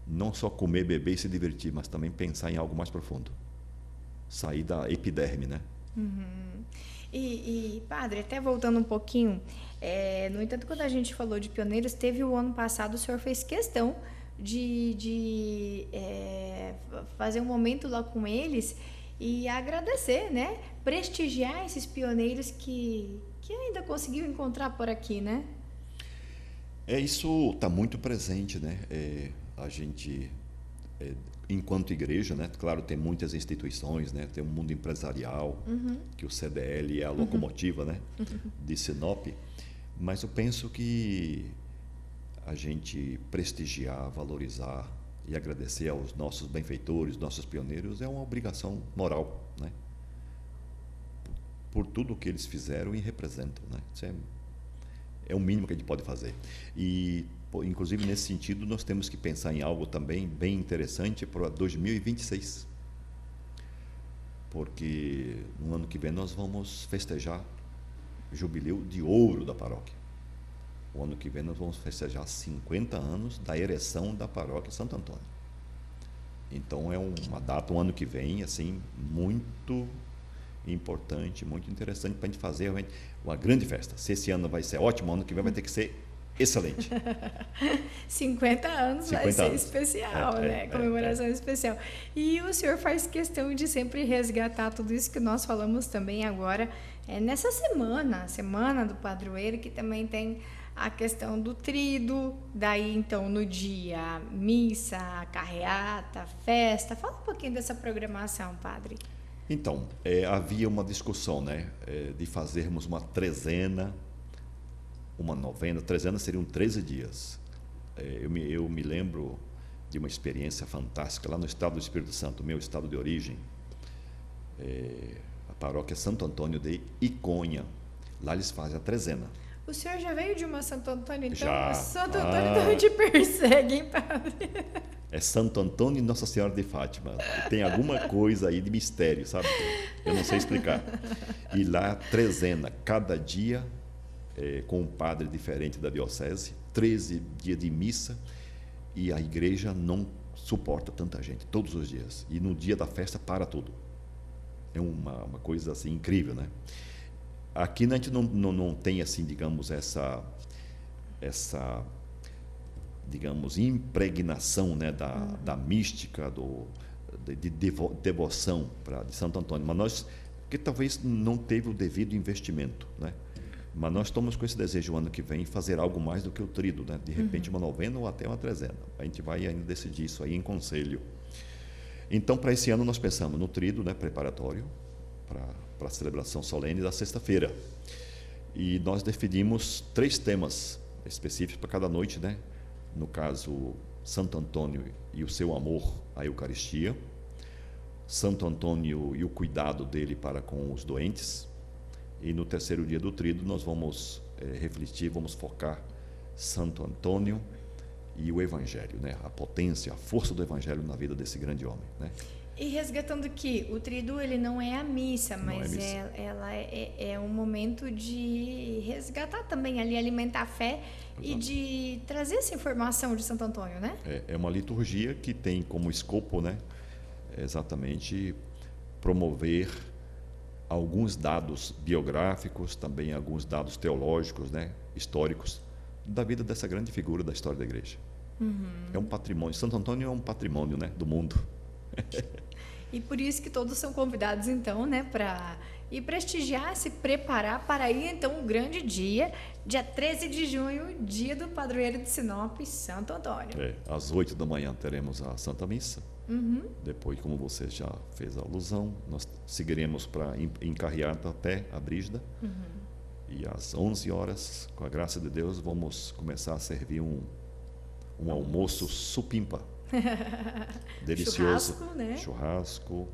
Não só comer, beber e se divertir, mas também pensar em algo mais profundo. Sair da epiderme, né? E padre, até voltando um pouquinho, no entanto, quando a gente falou de pioneiros, teve o ano passado, o senhor fez questão de fazer um momento lá com eles e agradecer, né? Prestigiar esses pioneiros que ainda conseguiu encontrar por aqui, né? Isso está muito presente, né? A gente, enquanto igreja, né? Claro, tem muitas instituições, né? Tem um mundo empresarial, que o CDL é a locomotiva, né? De Sinop, mas eu penso que a gente prestigiar, valorizar e agradecer aos nossos benfeitores, nossos pioneiros, é uma obrigação moral, né? Por tudo o que eles fizeram e representam, né? Isso é o mínimo que a gente pode fazer. E, inclusive, nesse sentido, nós temos que pensar em algo também bem interessante para 2026. Porque no ano que vem nós vamos festejar o jubileu de ouro da paróquia. O ano que vem nós vamos festejar 50 anos da ereção da paróquia Santo Antônio. Então é uma data, um ano que vem, assim, muito importante, muito interessante para a gente fazer uma grande festa. Se esse ano vai ser ótimo, ano que vem vai ter que ser excelente. 50 anos vai ser especial, né? Comemoração especial. E o senhor faz questão de sempre resgatar tudo isso que nós falamos também agora, nessa semana do padroeiro, que também tem a questão do tríduo, daí então no dia missa, carreata, festa. Fala um pouquinho dessa programação, padre. Então, havia uma discussão, né, de fazermos uma trezena, uma novena. Trezena seriam 13 dias. Eu me lembro de uma experiência fantástica lá no estado do Espírito Santo, meu estado de origem, a paróquia Santo Antônio de Iconha. Lá eles fazem a trezena. O senhor já veio de uma Santo Antônio, então? Já. Santo Antônio também te persegue, hein, padre? É Santo Antônio e Nossa Senhora de Fátima. Tem alguma coisa aí de mistério, sabe? Eu não sei explicar. E lá, trezena, cada dia, com um padre diferente da diocese, 13 dias de missa, e a igreja não suporta tanta gente, todos os dias. E no dia da festa, para tudo. É uma coisa assim incrível, né? Aqui a gente não tem, assim, digamos, essa digamos, impregnação, né, da mística, de devoção de Santo Antônio, mas nós, que talvez não teve o devido investimento, né? Mas nós estamos com esse desejo ano que vem fazer algo mais do que o tríduo, né? De repente uma novena ou até uma trezena. A gente vai ainda decidir isso aí em conselho. Então, para esse ano nós pensamos no tríduo, né, preparatório para a celebração solene da sexta-feira. E nós definimos 3 temas específicos para cada noite, né? No caso, Santo Antônio e o seu amor à Eucaristia, Santo Antônio e o cuidado dele para com os doentes, e no terceiro dia do tríduo nós vamos refletir, vamos focar Santo Antônio e o Evangelho, né? A potência, a força do Evangelho na vida desse grande homem, né? E resgatando que o tríduo, ele não é a missa, mas ela é um momento de resgatar também ali, alimentar a fé. Exato. E de trazer essa informação de Santo Antônio, né? É uma liturgia que tem como escopo, né, exatamente promover alguns dados biográficos, também alguns dados teológicos, né, históricos, da vida dessa grande figura da história da igreja. É um patrimônio. Santo Antônio é um patrimônio, né, do mundo. E por isso que todos são convidados, então, né, para ir prestigiar, se preparar para ir, então, o grande dia 13 de junho, dia do padroeiro de Sinop, Santo Antônio. Às 8 da manhã teremos a Santa Missa. Depois, como você já fez a alusão, nós seguiremos para Encarreata até a Brígida. E às 11 horas, com a graça de Deus, vamos começar a servir um almoço supimpa. Delicioso. Churrasco, né? Churrasco,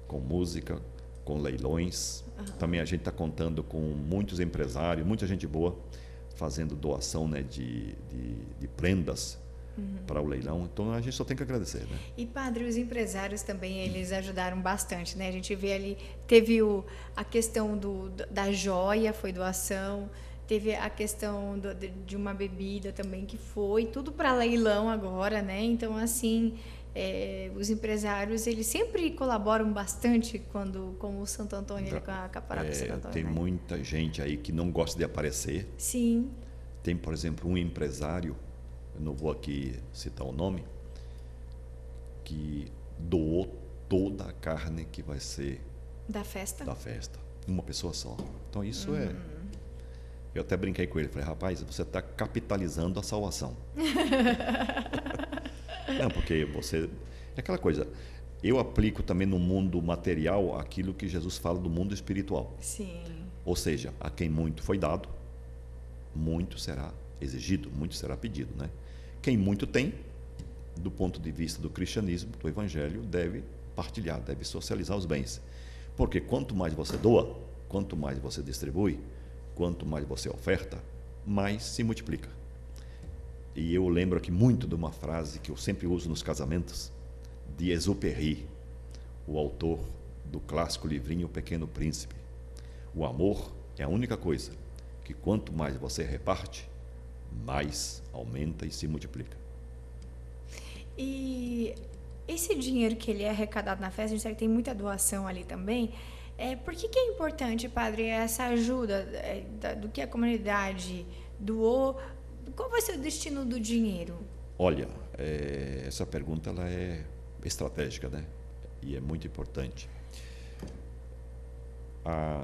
com música, com leilões. Também a gente está contando com muitos empresários, muita gente boa, fazendo doação, né, de prendas para o leilão. Então a gente só tem que agradecer, né? E, padre, os empresários também, eles ajudaram bastante, né? A gente vê ali, teve a questão da joia, foi doação, teve a questão de uma bebida também, que foi tudo para leilão agora, né? Então, assim, os empresários, eles sempre colaboram bastante com o Santo Antônio, com a paróquia Santo Antônio. Tem, né, muita gente aí que não gosta de aparecer. Sim. Tem, por exemplo, um empresário, eu não vou aqui citar o nome, que doou toda a carne que vai ser da festa. Uma pessoa só. Então isso eu até brinquei com ele, falei, rapaz, você está capitalizando a salvação. Não, porque você... É aquela coisa, eu aplico também no mundo material aquilo que Jesus fala do mundo espiritual. Sim. Ou seja, a quem muito foi dado, muito será exigido, muito será pedido, né? Quem muito tem, do ponto de vista do cristianismo, do evangelho, deve partilhar, deve socializar os bens. Porque quanto mais você doa, quanto mais você distribui, quanto mais você oferta, mais se multiplica. E eu lembro aqui muito de uma frase que eu sempre uso nos casamentos, de Exupéry, o autor do clássico livrinho O Pequeno Príncipe. O amor é a única coisa que quanto mais você reparte, mais aumenta e se multiplica. E esse dinheiro que ele é arrecadado na festa, a gente sabe que tem muita doação ali também. Por que é importante, padre, essa ajuda do que a comunidade doou? Qual vai ser o destino do dinheiro? Olha, essa pergunta ela é estratégica, né? E é muito importante.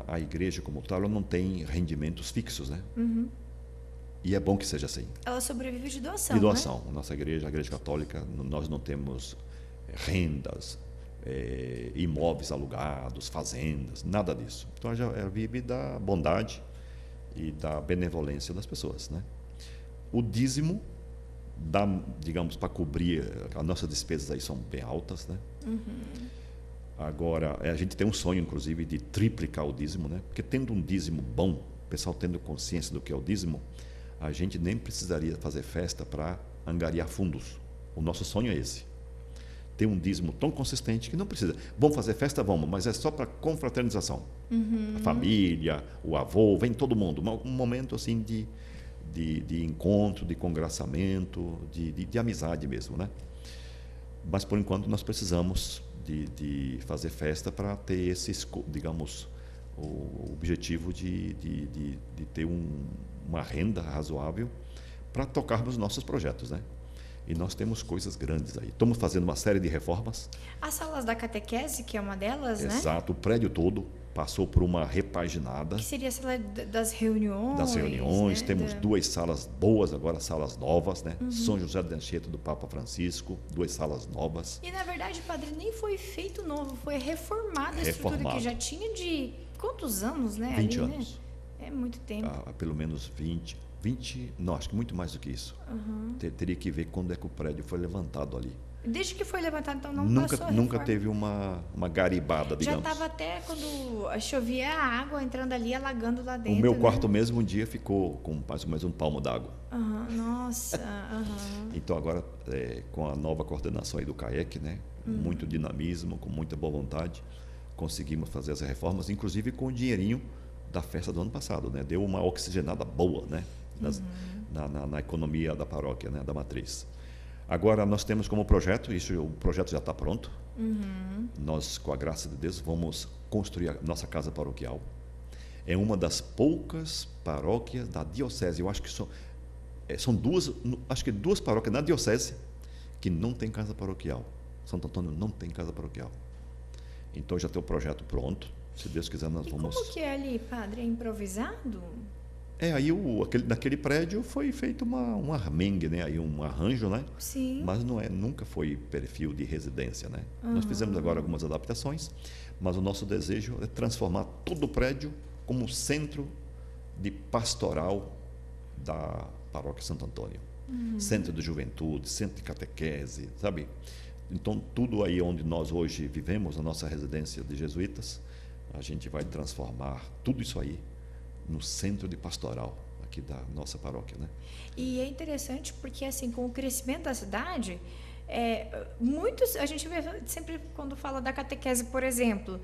A igreja como tal, ela não tem rendimentos fixos, né? E é bom que seja assim. Ela sobrevive de doação, de doação. Né? Nossa igreja, a igreja católica, nós não temos rendas, imóveis alugados, fazendas, nada disso. Então ela vive da bondade e da benevolência das pessoas, né? O dízimo dá, digamos, para cobrir, as nossas despesas aí são bem altas, né? Agora, a gente tem um sonho, inclusive, de triplicar o dízimo, né? Porque tendo um dízimo bom, o pessoal tendo consciência do que é o dízimo, a gente nem precisaria fazer festa para angariar fundos. O nosso sonho é esse. Ter um dízimo tão consistente que não precisa. Vamos fazer festa? Vamos, mas é só para confraternização. A família, o avô, vem todo mundo. Um momento assim de encontro, de congraçamento, de amizade mesmo, né? Mas, por enquanto, nós precisamos de fazer festa para ter esse, digamos, o objetivo de ter uma renda razoável para tocarmos nossos projetos, né? E nós temos coisas grandes aí. Estamos fazendo uma série de reformas. As salas da catequese, que é uma delas, né? Exato. O prédio todo passou por uma repaginada. Que seria a sala das reuniões. Das reuniões. Né? Temos 2 salas boas agora, salas novas, né? São José de Anchieta do Papa Francisco, 2 salas novas. E, na verdade, padre, nem foi feito novo, foi reformada a estrutura que já tinha de quantos anos, né? 20 ali, anos. Né? É muito tempo. Pelo menos 20, não, acho que muito mais do que isso. Teria que ver quando é que o prédio foi levantado ali. Desde que foi levantado, então não nunca, passou a Nunca reforma. teve uma garibada, digamos. Já estava até quando chovia a água entrando ali, alagando lá dentro. O meu né? quarto mesmo um dia ficou com mais ou menos um palmo d'água. Nossa. Então agora, com a nova coordenação aí do CAEC, né, muito dinamismo, com muita boa vontade, conseguimos fazer as reformas, inclusive com o dinheirinho da festa do ano passado, né? Deu uma oxigenada boa, né? Na economia da paróquia, né? Da matriz. Agora nós temos como projeto, o projeto já está pronto. Nós, com a graça de Deus, vamos construir a nossa casa paroquial. É uma das poucas paróquias da diocese. Eu acho que são duas paróquias na diocese que não tem casa paroquial. Santo Antônio não tem casa paroquial. Então já tem o projeto pronto. Se Deus quiser, nós vamos... Como que é ali, padre? É improvisado? Aí naquele prédio foi feito um armengue, né? Aí um arranjo, né? Sim. Mas nunca foi perfil de residência, né? Nós fizemos agora algumas adaptações, mas o nosso desejo é transformar todo o prédio como centro de pastoral da Paróquia Santo Antônio. Centro de juventude, centro de catequese, sabe? Então, tudo aí onde nós hoje vivemos, a nossa residência de jesuítas, a gente vai transformar tudo isso aí no centro de pastoral aqui da nossa paróquia, né? E é interessante porque, assim, com o crescimento da cidade, a gente vê sempre quando fala da catequese, por exemplo,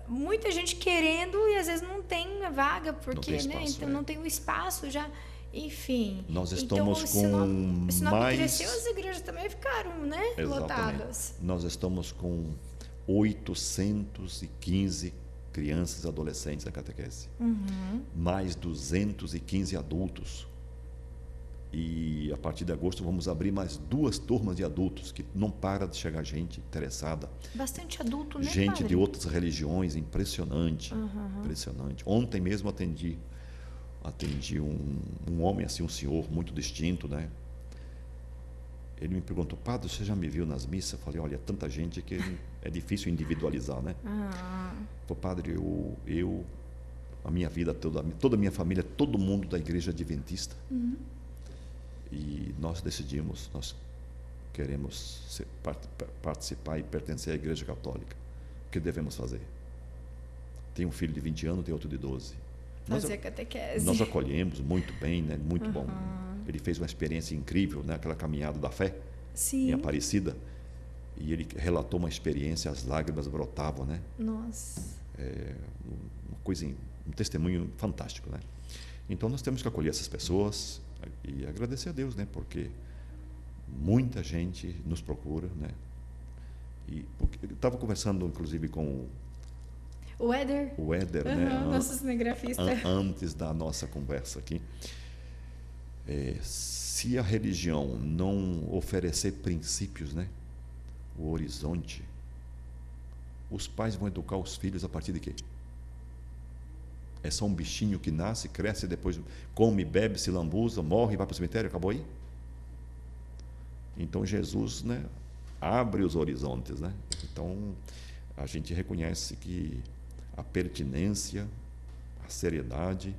muita gente querendo e às vezes não tem vaga, porque, né? Então não tem o espaço já, enfim. Nós estamos com mais... Sinop cresceu, as igrejas também ficaram, né? Lotadas. Nós estamos com 815 crianças e adolescentes na catequese, mais 215 adultos, e a partir de agosto vamos abrir mais 2 turmas de adultos, que não para de chegar gente interessada, bastante adulto, né, gente padre? de outras religiões, impressionante. Ontem mesmo atendi um homem assim, um senhor muito distinto, né? Ele me perguntou: padre, você já me viu nas missas? Eu falei: olha, tanta gente que é difícil individualizar, né? Falei: padre, a minha vida toda a minha família, todo mundo da igreja adventista. E nós decidimos, nós queremos participar e pertencer à igreja católica. O que devemos fazer? Tem um filho de 20 anos, tem outro de 12. Fazer catequese. Nós acolhemos muito bem, né? Muito bom. Ele fez uma experiência incrível, né? Aquela caminhada da fé. Sim. Em Aparecida. E ele relatou uma experiência, as lágrimas brotavam, né? Nossa. Uma coisa, um testemunho fantástico, né? Então nós temos que acolher essas pessoas e agradecer a Deus, né? Porque muita gente nos procura, né? E eu estava conversando, inclusive, com o Éder, né? Nosso cinegrafista. Antes da nossa conversa aqui. Se a religião não oferecer princípios, né? O horizonte, os pais vão educar os filhos a partir de quê? É só um bichinho que nasce, cresce, depois come, bebe, se lambuza, morre e vai para o cemitério, acabou aí? Então Jesus, né, abre os horizontes, né? Então a gente reconhece que a pertinência, a seriedade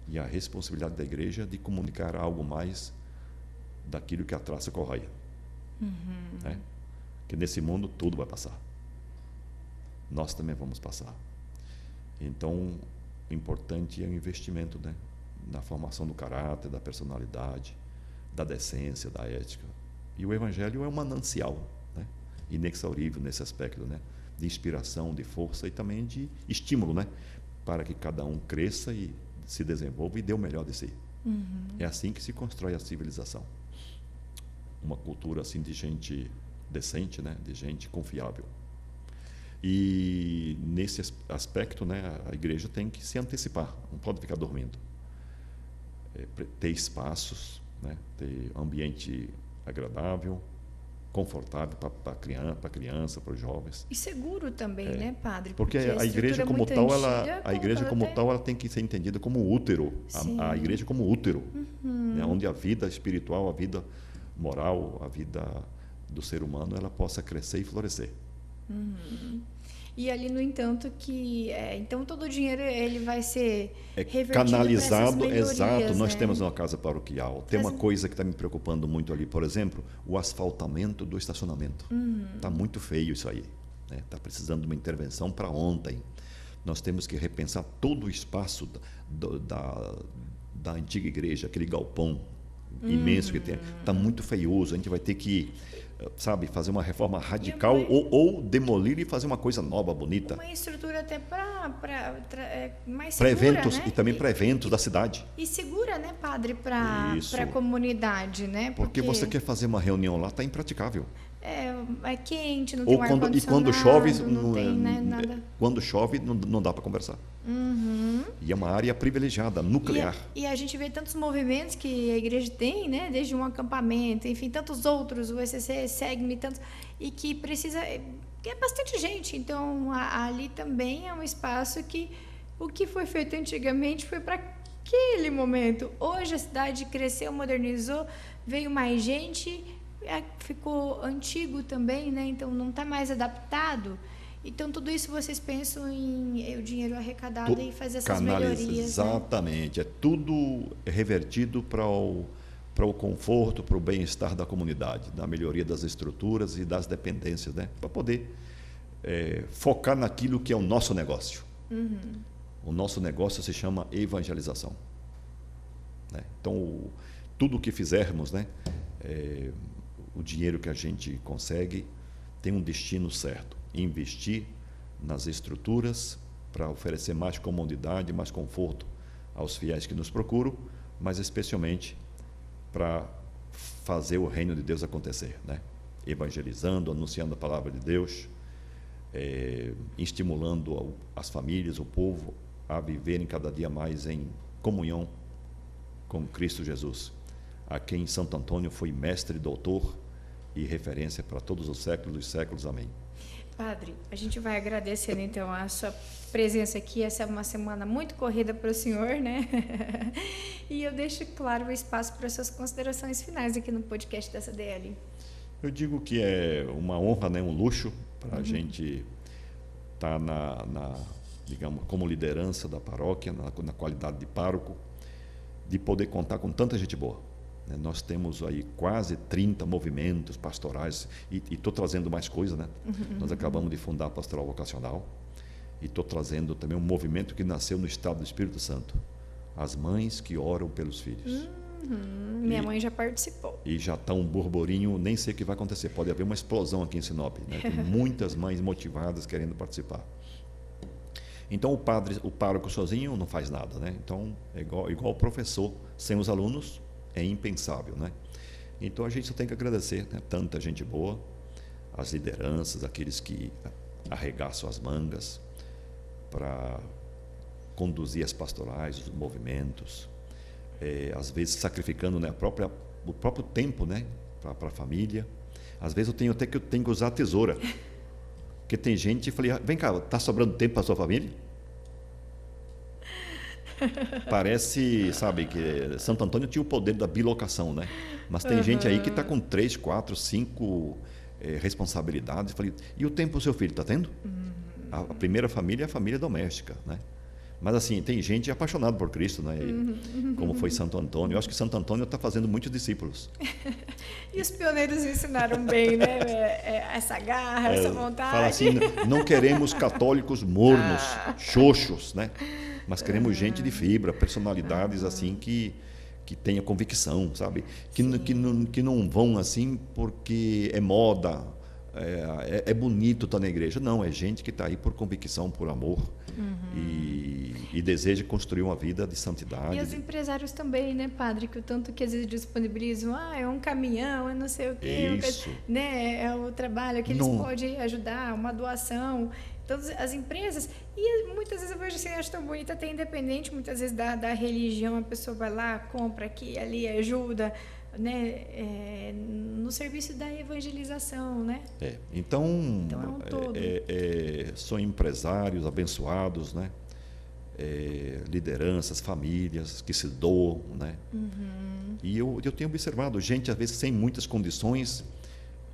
e a responsabilidade da igreja de comunicar algo mais daquilo que a traça corrói. Né? Que nesse mundo tudo vai passar. Nós também vamos passar. Então, o importante é o investimento, né? Na formação do caráter, da personalidade, da decência, da ética. E o Evangelho é um manancial, né? Inexaurível nesse aspecto, né? De inspiração, de força e também de estímulo, né? Para que cada um cresça e se desenvolva e dê o melhor de si. É assim que se constrói a civilização. Uma cultura assim de gente decente, né? De gente confiável. E nesse aspecto, né, a igreja tem que se antecipar, não pode ficar dormindo. Ter espaços, né, ter ambiente agradável, confortável para a criança, para os jovens. E seguro também, né, padre? Porque a igreja como tal, ela tem que ser entendida como útero, a igreja como útero, né, onde a vida espiritual, a vida moral, a vida do ser humano, ela possa crescer e florescer. E ali, no entanto, então todo o dinheiro ele vai ser revertido canalizado, melhorias, exato. né? Nós temos uma casa paroquial. Tem uma coisa que está me preocupando muito ali, por exemplo, o asfaltamento do estacionamento. Está muito feio isso aí. Está precisando de uma intervenção para ontem. Nós temos que repensar todo o espaço da antiga igreja, aquele galpão imenso que tem. Está muito feioso. A gente vai ter que sabe, fazer uma reforma radical ou demolir e fazer uma coisa nova, bonita. Uma estrutura até mais para segura, eventos, né? e também para eventos da cidade. E segura, né, padre, para a comunidade, né? Porque você quer fazer uma reunião lá, está impraticável. É quente, não tem um ar-condicionado. E quando chove, não tem, né, nada. Quando chove, não dá para conversar. Uhum. E é uma área privilegiada, nuclear. E a gente vê tantos movimentos que a igreja tem, né? Desde um acampamento, enfim, tantos outros, o ECC, SEGME, tantos, e que precisa... É bastante gente, então ali também é um espaço que o que foi feito antigamente foi para aquele momento. Hoje a cidade cresceu, modernizou, veio mais gente, ficou antigo também, né? Então não está mais adaptado. Então tudo isso vocês pensam em o dinheiro arrecadado e fazer essas melhorias. Exatamente, né? É tudo revertido para o conforto, para o bem-estar da comunidade, da melhoria das estruturas e das dependências, né? Para poder focar naquilo que é o nosso negócio. Uhum. O nosso negócio se chama evangelização, né? Então, tudo o que fizermos, né? O dinheiro que a gente consegue tem um destino certo: investir nas estruturas para oferecer mais comodidade, mais conforto aos fiéis que nos procuram, mas especialmente para fazer o reino de Deus acontecer, né? Evangelizando, anunciando a palavra de Deus, estimulando as famílias, o povo a viverem cada dia mais em comunhão com Cristo Jesus, a quem Santo Antônio foi mestre, doutor e referência para todos os séculos dos séculos. Amém. Padre, a gente vai agradecendo então a sua presença aqui. Essa é uma semana muito corrida para o senhor, né? E eu deixo claro o espaço para suas considerações finais aqui no podcast da CDL. Eu digo que é uma honra, né? Um luxo para a gente estar digamos, como liderança da paróquia, na qualidade de pároco, de poder contar com tanta gente boa. Nós temos aí quase 30 movimentos pastorais e estou trazendo mais coisas, né? Nós acabamos de fundar a Pastoral Vocacional e estou trazendo também um movimento que nasceu no estado do Espírito Santo, as mães que oram pelos filhos. Minha mãe já participou. E já está um burburinho, nem sei o que vai acontecer, pode haver uma explosão aqui em Sinop, né? Tem muitas mães motivadas querendo participar. Então o pároco sozinho não faz nada, né? Então é igual o professor, sem os alunos é impensável, né? Então a gente só tem que agradecer, né? Tanta gente boa, as lideranças, aqueles que arregaçam as mangas para conduzir as pastorais, os movimentos, às vezes sacrificando, né, o próprio tempo, né, para a família. Às vezes eu tenho que usar a tesoura, porque tem gente, falei, vem cá, está sobrando tempo para a sua família? Parece, sabe, que Santo Antônio tinha o poder da bilocação, né? Mas tem gente aí que está com 3, 4, 5 responsabilidades. Falei, e o tempo o seu filho está tendo? A primeira família é a família doméstica, né? Mas assim, tem gente apaixonada por Cristo, né? Como foi Santo Antônio. Eu acho que Santo Antônio está fazendo muitos discípulos. E os pioneiros ensinaram bem, né? Essa garra, essa vontade. Fala assim, não queremos católicos mornos, xoxos, né? Mas queremos gente de fibra, personalidades assim que tenha convicção, sabe? Que não vão assim porque é moda, é bonito estar na igreja. Não, é gente que está aí por convicção, por amor, e deseja construir uma vida de santidade. E os empresários também, né, padre? Que o tanto que às vezes disponibilizam, é um caminhão, é não sei o quê, né? É o trabalho que eles podem ajudar, uma doação. Todas as empresas, e muitas vezes eu vejo assim, acho tão bonita, até independente, muitas vezes da religião, a pessoa vai lá, compra aqui, ali, ajuda, né, no serviço da evangelização, né? Então é um todo. São empresários abençoados, né? Lideranças, famílias que se doam, né? E eu tenho observado gente, às vezes, sem muitas condições,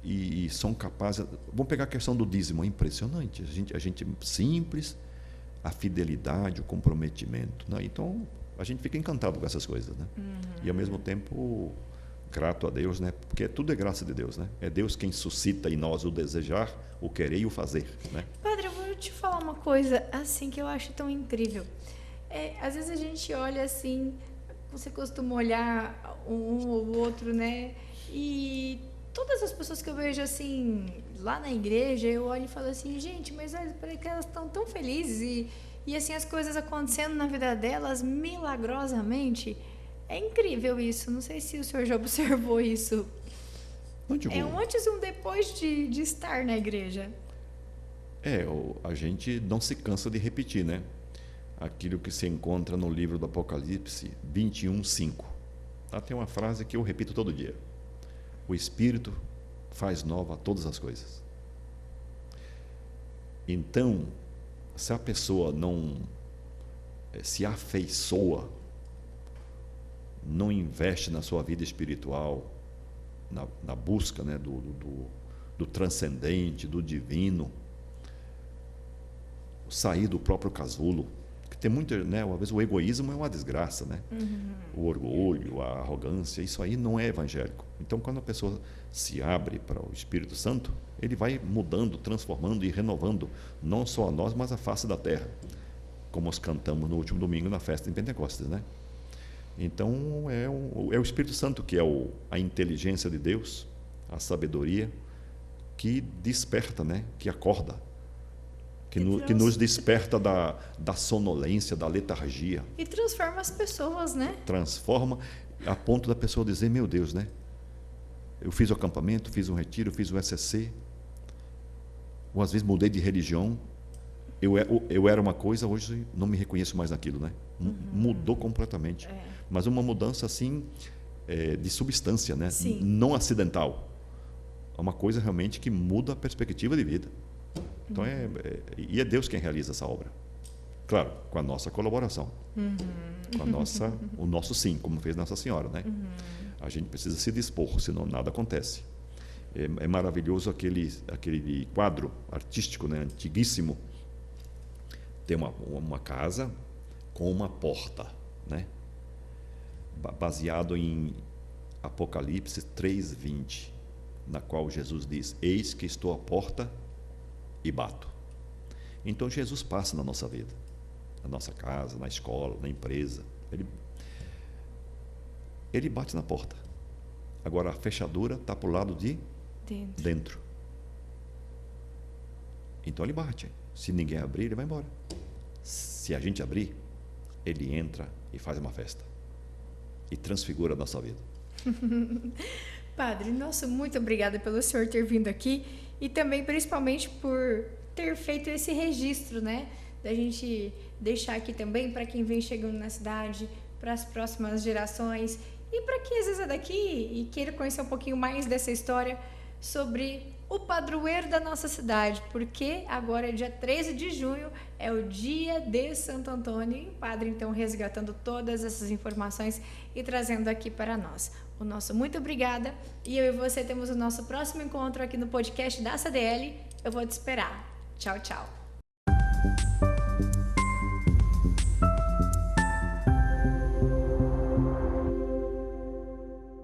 e são capazes. Vamos pegar a questão do dízimo, é impressionante. A gente simples, a fidelidade, o comprometimento, né? Então a gente fica encantado com essas coisas, né? E ao mesmo tempo grato a Deus, né? Porque tudo é graça de Deus, né? É Deus quem suscita em nós o desejar, o querer e o fazer, né? Padre, eu vou te falar uma coisa assim que eu acho tão incrível. Às vezes a gente olha assim, você costuma olhar um ou outro, né? E todas as pessoas que eu vejo assim, lá na igreja, eu olho e falo assim, gente, mas olha, parece que elas estão tão felizes e assim as coisas acontecendo na vida delas milagrosamente. É incrível isso. Não sei se o senhor já observou isso. É um antes e um depois de estar na igreja. A gente não se cansa de repetir, né? Aquilo que se encontra no livro do Apocalipse 21:5. Lá tem uma frase que eu repito todo dia. O Espírito faz nova todas as coisas. Então, se a pessoa não se afeiçoa, não investe na sua vida espiritual, na busca, né, do transcendente, do divino, sair do próprio casulo, que tem muito, né, às vezes o egoísmo é uma desgraça, né? O orgulho, a arrogância, isso aí não é evangélico. Então, quando a pessoa se abre para o Espírito Santo, ele vai mudando, transformando e renovando não só a nós, mas a face da terra, como nós cantamos no último domingo na festa de Pentecostes, né? Então, é o Espírito Santo que é a inteligência de Deus, a sabedoria, que desperta, né? Que acorda, que nos desperta da sonolência, da letargia. E transforma as pessoas, né? Transforma a ponto da pessoa dizer, meu Deus, né? Eu fiz o acampamento, fiz um retiro, fiz o SCC, ou às vezes mudei de religião, eu era uma coisa, hoje não me reconheço mais naquilo, né? Mudou completamente. Mas uma mudança assim, de substância, né? Não acidental. É uma coisa realmente que muda a perspectiva de vida. Então e é Deus quem realiza essa obra. Claro, com a nossa colaboração. Com o nosso sim, como fez Nossa Senhora, né? A gente precisa se dispor, senão nada acontece. É maravilhoso aquele quadro artístico, né? Antiguíssimo. Tem uma casa com uma porta, né? Baseado em Apocalipse 3:20, na qual Jesus diz, eis que estou à porta e bato. Então Jesus passa na nossa vida, na nossa casa, na escola, na empresa, ele bate na porta. Agora a fechadura está para o lado de dentro. Então ele bate. Se ninguém abrir, ele vai embora. Se a gente abrir, ele entra e faz uma festa e transfigura a nossa vida. Padre, nossa, muito obrigada pelo senhor ter vindo aqui e também principalmente por ter feito esse registro, né? Da gente deixar aqui também para quem vem chegando na cidade, para as próximas gerações e para quem às vezes é daqui e queira conhecer um pouquinho mais dessa história sobre o padroeiro da nossa cidade, porque agora é dia 13 de junho, é o dia de Santo Antônio, e o padre então resgatando todas essas informações e trazendo aqui para nós. O nosso muito obrigada, e eu e você temos o nosso próximo encontro aqui no podcast da CDL. Eu vou te esperar. Tchau, tchau.